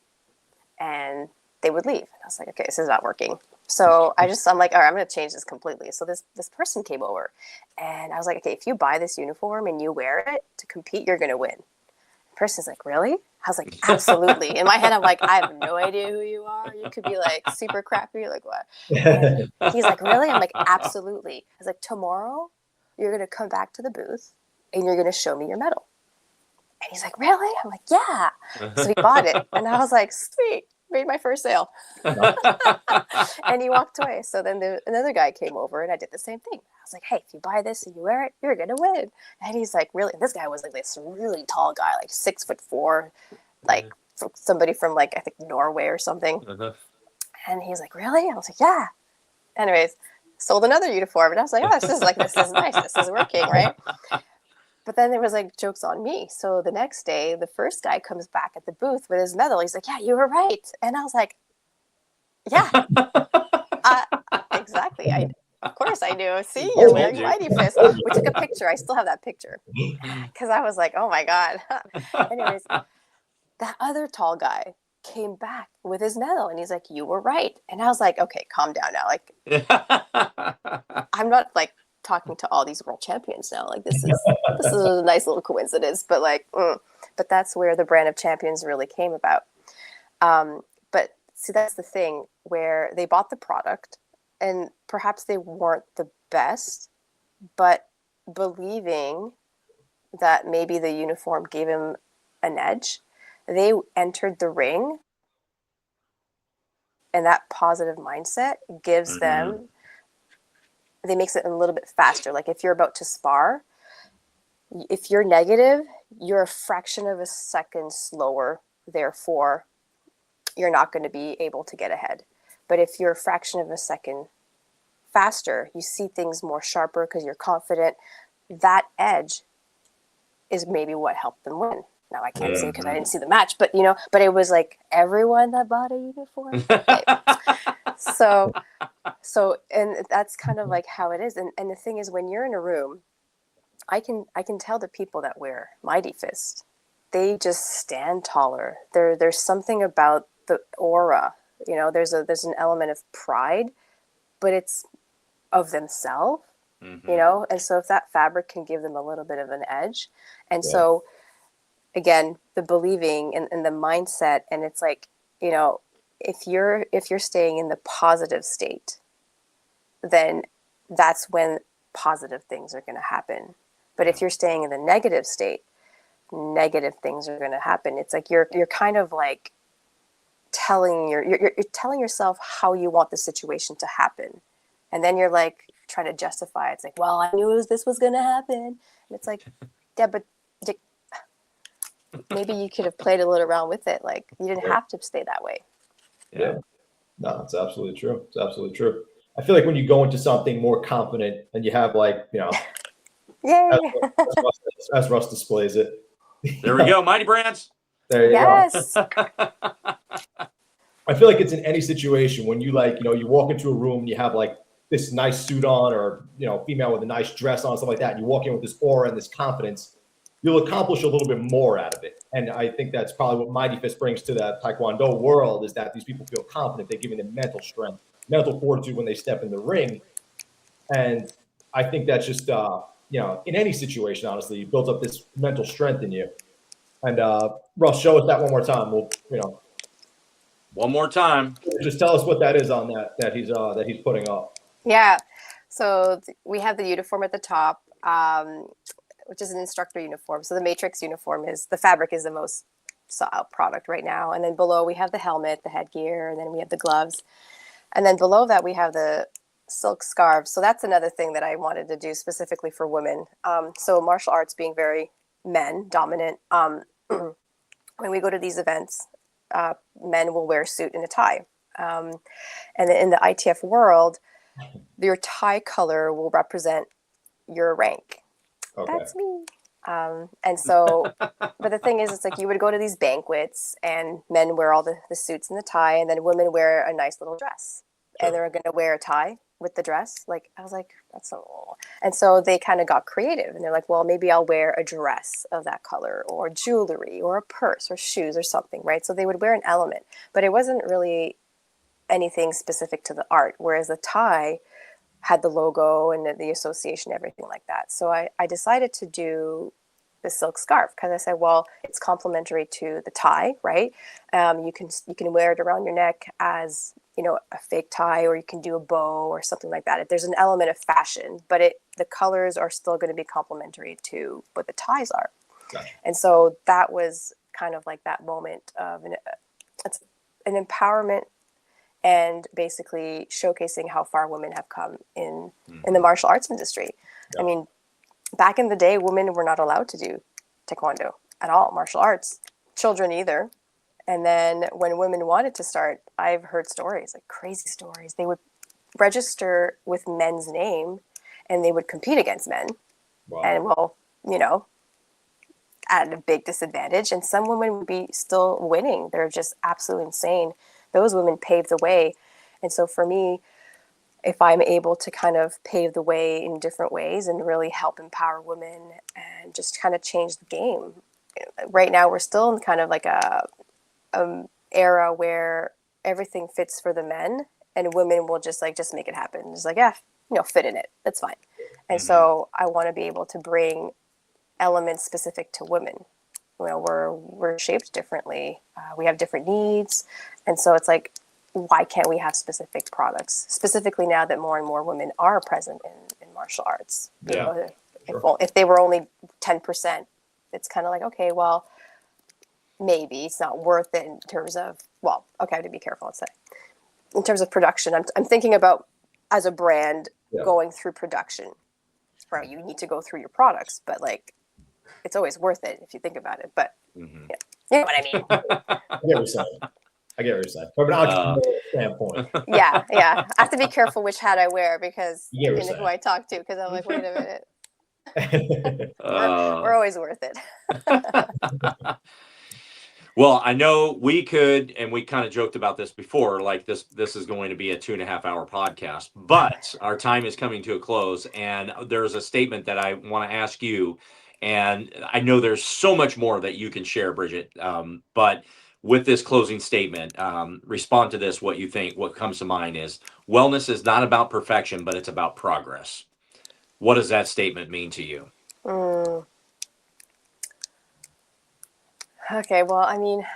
and they would leave. And I was like, okay, this is not working. So I'm like, all right, I'm going to change this completely. So this person came over, and I was like, okay, if you buy this uniform and you wear it to compete, you're going to win. The person's like, really? I was like, absolutely. In my head, I'm like, I have no idea who you are. You could be like super crappy. Like what? And he's like, really? I'm like, absolutely. I was like, tomorrow you're going to come back to the booth and you're going to show me your medal. And he's like, really? I'm like, yeah. So he bought it. And I was like, sweet. Made my first sale. And he walked away. So then another guy came over, and I did the same thing. I was like, hey, if you buy this and you wear it, you're going to win. And he's like, really? This guy was like this really tall guy, like 6'4", like somebody from like, I think Norway or something. And he's like, really? I was like, yeah. Anyways, sold another uniform. And I was like, oh, this is nice. This is working, right? But then there was like jokes on me. So the next day, the first guy comes back at the booth with his medal. He's like, yeah, you were right. And I was like, yeah, exactly. Of course I do. See, you're Told wearing you. Mighty Fist. We took a picture. I still have that picture because I was like, oh my God. Anyways, that other tall guy came back with his medal and he's like, you were right. And I was like, okay, calm down now. Like, I'm not like talking to all these world champions now. Like, this is a nice little coincidence, but like, but that's where the brand of champions really came about. But see, that's the thing where they bought the product and perhaps they weren't the best, but believing that maybe the uniform gave him an edge, they entered the ring, and that positive mindset gives them, they makes it a little bit faster. Like if you're about to spar, if you're negative, you're a fraction of a second slower, therefore you're not going to be able to get ahead. But if you're a fraction of a second faster, you see things more sharper because you're confident. That edge is maybe what helped them win. Now I can't say because I didn't see the match, but but it was like everyone that bought a uniform. Okay. So, and that's kind of like how it is. And the thing is, when you're in a room, I can tell the people that wear Mighty Fist, they just stand taller. There's something about the aura, there's an element of pride, but it's of themselves, and so if that fabric can give them a little bit of an edge. And so again, the believing and the mindset, and it's like, if you're staying in the positive state, then that's when positive things are going to happen. But if you're staying in the negative state, negative things are going to happen. It's like you're kind of like you're telling yourself how you want the situation to happen, and then you're like trying to justify it. It's like, well, I knew this was going to happen, and it's like, yeah, but maybe you could have played a little around with it. Like you didn't have to stay that way. Yeah. No, it's absolutely true. It's absolutely true. I feel like when you go into something more confident and you have like, Yay! as Russ displays it. There we go, Mighty Brands. There you Yes. go. I feel like it's in any situation when you you walk into a room and you have like this nice suit on, or, female with a nice dress on, stuff like that. And you walk in with this aura and this confidence, you'll accomplish a little bit more out of it. And I think that's probably what Mighty Fist brings to that Taekwondo world, is that these people feel confident. They're giving them mental strength, mental fortitude when they step in the ring. And I think that's just, in any situation, honestly, you built up this mental strength in you. And Russ, show us that one more time. We'll, one more time. Just tell us what that is on that he's putting up. Yeah. So we have the uniform at the top, which is an instructor uniform. So the Matrix uniform the fabric is the most sought out product right now. And then below we have the helmet, the headgear, and then we have the gloves. And then below that we have the silk scarves. So that's another thing that I wanted to do specifically for women. So martial arts being very men dominant, when we go to these events, men will wear a suit and a tie. And in the ITF world, your tie color will represent your rank. Okay. That's me. And so, but the thing is, it's like you would go to these banquets and men wear all the suits and the tie, and then women wear a nice little dress. Sure. And they're going to wear a tie with the dress. Like, I was like, that's so cool. And so they kind of got creative, and they're like, well, maybe I'll wear a dress of that color, or jewelry, or a purse, or shoes, or something, right? So they would wear an element, but it wasn't really anything specific to the art, whereas the tie had the logo and the association, everything like that. So I decided to do the silk scarf because I said, well, it's complementary to the tie, right? You can wear it around your neck as, a fake tie, or you can do a bow or something like that. There's an element of fashion, but the colors are still going to be complementary to what the ties are. Gotcha. And so that was kind of like that moment of it's an empowerment, and basically showcasing how far women have come in the martial arts industry. Yeah. I mean, back in the day, women were not allowed to do Taekwondo at all, martial arts, children either. And then when women wanted to start, I've heard stories, like crazy stories. They would register with men's name and they would compete against men. Wow. And well, at a big disadvantage, and some women would be still winning. They're just absolutely insane. Those women paved the way. And so for me, if I'm able to kind of pave the way in different ways and really help empower women and just kind of change the game. Right now, we're still in kind of like a era where everything fits for the men, and women will just make it happen. Just like, yeah, fit in it. That's fine. And so I want to be able to bring elements specific to women. We're shaped differently. We have different needs. And so it's like, why can't we have specific products, specifically now that more and more women are present in martial arts? Yeah. If they were only 10%, it's kind of like, okay, well, maybe it's not worth it in terms of, I have to be careful, let's say. In terms of production, I'm thinking about, as a brand, going through production. Right, you need to go through your products, but like, it's always worth it if you think about it. But you know what I mean. I get what you're saying. From an entrepreneurial standpoint. Yeah. I have to be careful which hat I wear because who I talk to, because I'm like, wait a minute. We're always worth it. Well, I know we could, and we kind of joked about this before, like this is going to be a 2.5-hour podcast, but our time is coming to a close, and there's a statement that I want to ask you, and I know there's so much more that you can share, Brigitte, but with this closing statement, respond to this, what you think. What comes to mind is, wellness is not about perfection, but it's about progress. What does that statement mean to you? Okay, well, I mean,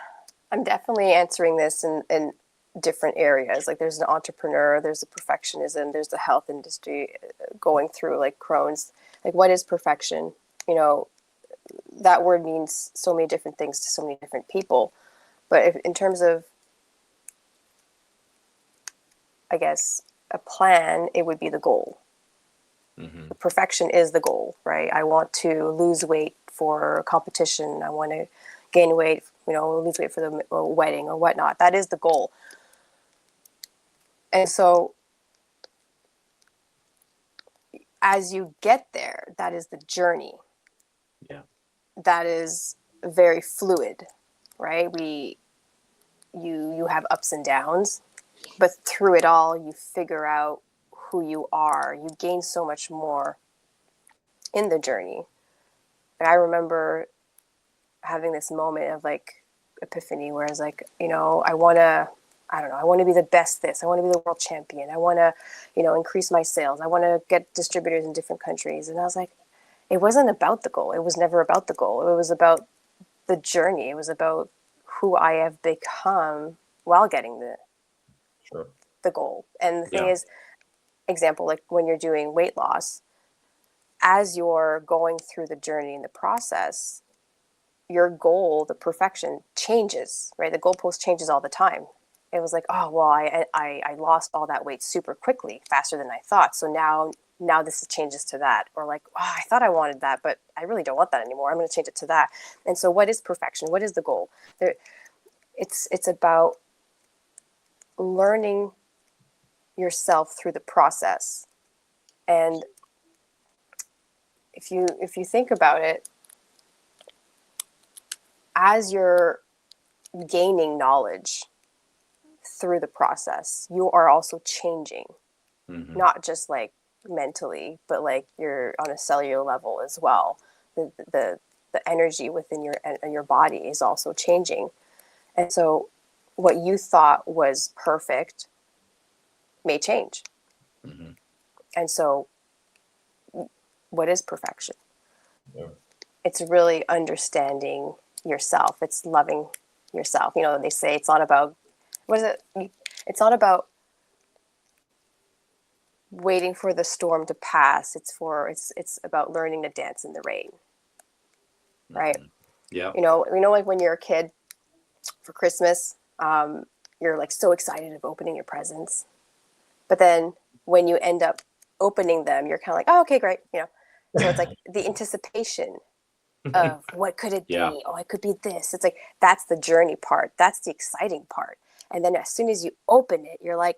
I'm definitely answering this in different areas. Like, there's an entrepreneur, there's a perfectionism, there's the health industry going through like Crohn's. Like, what is perfection? That word means so many different things to so many different people. But if, in terms of, I guess, a plan, it would be the goal. The perfection is the goal, right? I want to lose weight for competition. I want to gain weight, lose weight for the wedding or whatnot. That is the goal. And so as you get there, that is the journey. Yeah. That is very fluid, right? You have ups and downs, but through it all, you figure out who you are. You gain so much more in the journey. I remember having this moment of like epiphany where I was like, I want to be the best this. I want to be the world champion. I want to, increase my sales. I want to get distributors in different countries. And I was like, it wasn't about the goal. It was never about the goal. It was about the journey. It was about who I have become while getting the goal. And the thing is, example, like when you're doing weight loss, as you're going through the journey and the process, your goal, the perfection, changes, right? The goalpost changes all the time. It was like, oh, well, I lost all that weight super quickly, faster than I thought. So now this changes to that. Or like, oh, I thought I wanted that, but I really don't want that anymore. I'm going to change it to that. And so what is perfection? What is the goal? It's about learning yourself through the process. And if you think about it, as you're gaining knowledge through the process, you are also changing, not just like mentally, but like you're on a cellular level as well. The energy within your body is also changing. And so what you thought was perfect may change. And so what is perfection? It's really understanding yourself. It's loving yourself. They say it's not about, it's not about waiting for the storm to pass. It's about learning to dance in the rain. Right? Yeah. Like when you're a kid for Christmas, you're like so excited of opening your presents. But then when you end up opening them, you're kind of like, oh, okay, great. So it's like the anticipation of what could it be? Oh, it could be this. It's like, that's the journey part. That's the exciting part. And then as soon as you open it, you're like,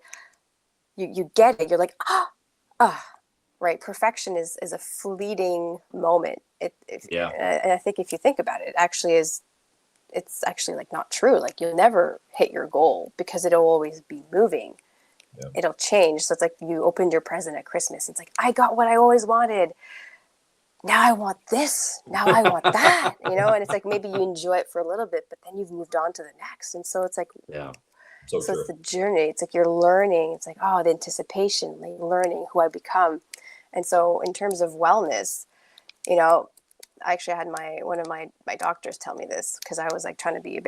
you get it. You're like, right? Perfection is a fleeting moment. Yeah. And I think if you think about it, it's actually like not true. Like you'll never hit your goal because it'll always be moving. Yeah. It'll change. So it's like you opened your present at Christmas. It's like, I got what I always wanted. Now I want this. Now I want that, and it's like maybe you enjoy it for a little bit, but then you've moved on to the next. And so it's like, Yeah. So so true. it's the journey. It's like you're learning. It's like, oh, the anticipation, like learning who I become. And so in terms of wellness, I actually had one of my doctors tell me this because I was like trying to be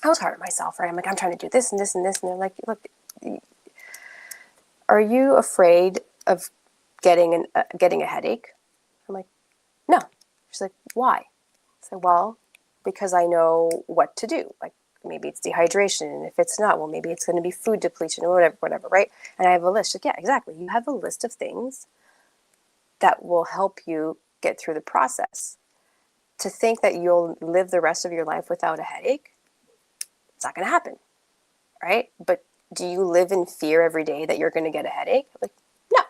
I was hard on myself, right? I'm like, I'm trying to do this and this and this. And they're like, look, are you afraid of getting a headache? I'm like, no. She's like, why? I said, well, because I know what to do. Like maybe it's dehydration. And if it's not, well, maybe it's going to be food depletion or whatever, right? And I have a list. Like, yeah, exactly. You have a list of things that will help you get through the process. To think that you'll live the rest of your life without a headache, it's not going to happen, right? But do you live in fear every day that you're going to get a headache? Like, no,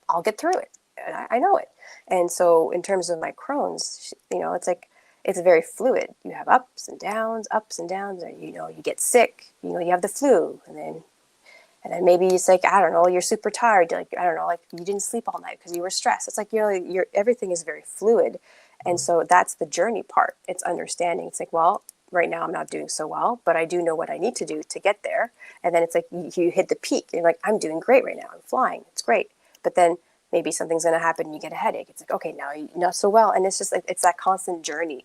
I'll get through it. And I know it. And so in terms of my Crohn's, it's like, it's very fluid. You have ups and downs, and you get sick, you have the flu, and then maybe it's like, I don't know, you're super tired. Like, I don't know, like you didn't sleep all night because you were stressed. It's like, everything is very fluid. And so that's the journey part. It's understanding. It's like, well, right now I'm not doing so well, but I do know what I need to do to get there. And then it's like you hit the peak. You're like, I'm doing great right now. I'm flying. It's great. But then maybe something's going to happen and you get a headache. It's like, okay, now you're not so well. And it's just like, it's that constant journey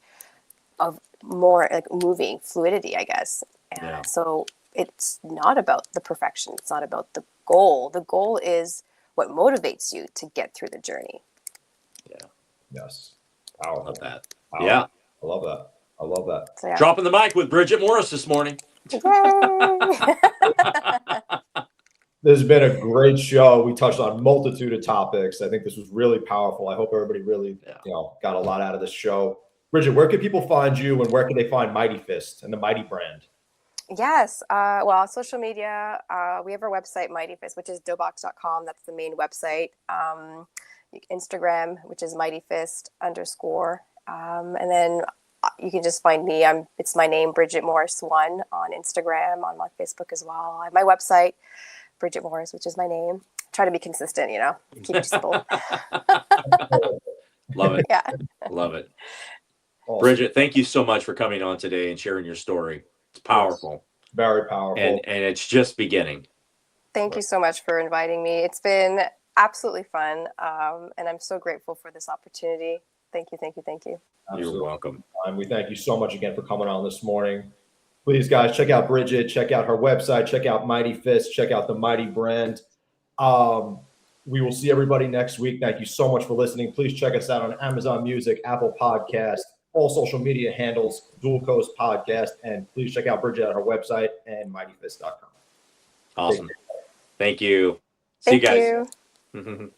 of more like moving fluidity, I guess. And Yeah. so it's not about the perfection. It's not about the goal. The goal is what motivates you to get through the journey. Yeah. Yes. I Powerful. love that. Powerful. Yeah. I love that. I love that. So, yeah. Dropping the mic with Brigitte Morris this morning. Yay! This has been a great show. We touched on a multitude of topics. I think this was really powerful. I hope everybody really, got a lot out of this show. Brigitte, where can people find you and where can they find Mighty Fist and the Mighty brand? Yes. Well, social media, we have our website, Mighty Fist, which is doughbox.com. That's the main website. Instagram, which is Mighty Fist _. And then you can just find me. It's my name, Brigitte Morris 1 on Instagram, on my Facebook as well. I have my website, Brigitte Morris, which is my name. Try to be consistent, keep it simple. Love it. Yeah. Love it. Awesome. Brigitte, thank you so much for coming on today and sharing your story. It's powerful. Yes. Very powerful. And it's just beginning. Thank you so much for inviting me. It's been absolutely fun. And I'm so grateful for this opportunity. Thank you. Absolutely. You're welcome. And we thank you so much again for coming on this morning. Please, guys, check out Brigitte, check out her website, check out Mighty Fist, check out the Mighty brand. We will see everybody next week. Thank you so much for listening. Please check us out on Amazon Music, Apple Podcast, all social media handles, Dual Coast Podcast, and please check out Brigitte at her website and mightyfist.com. Awesome. Thank you. See you guys. Thank you.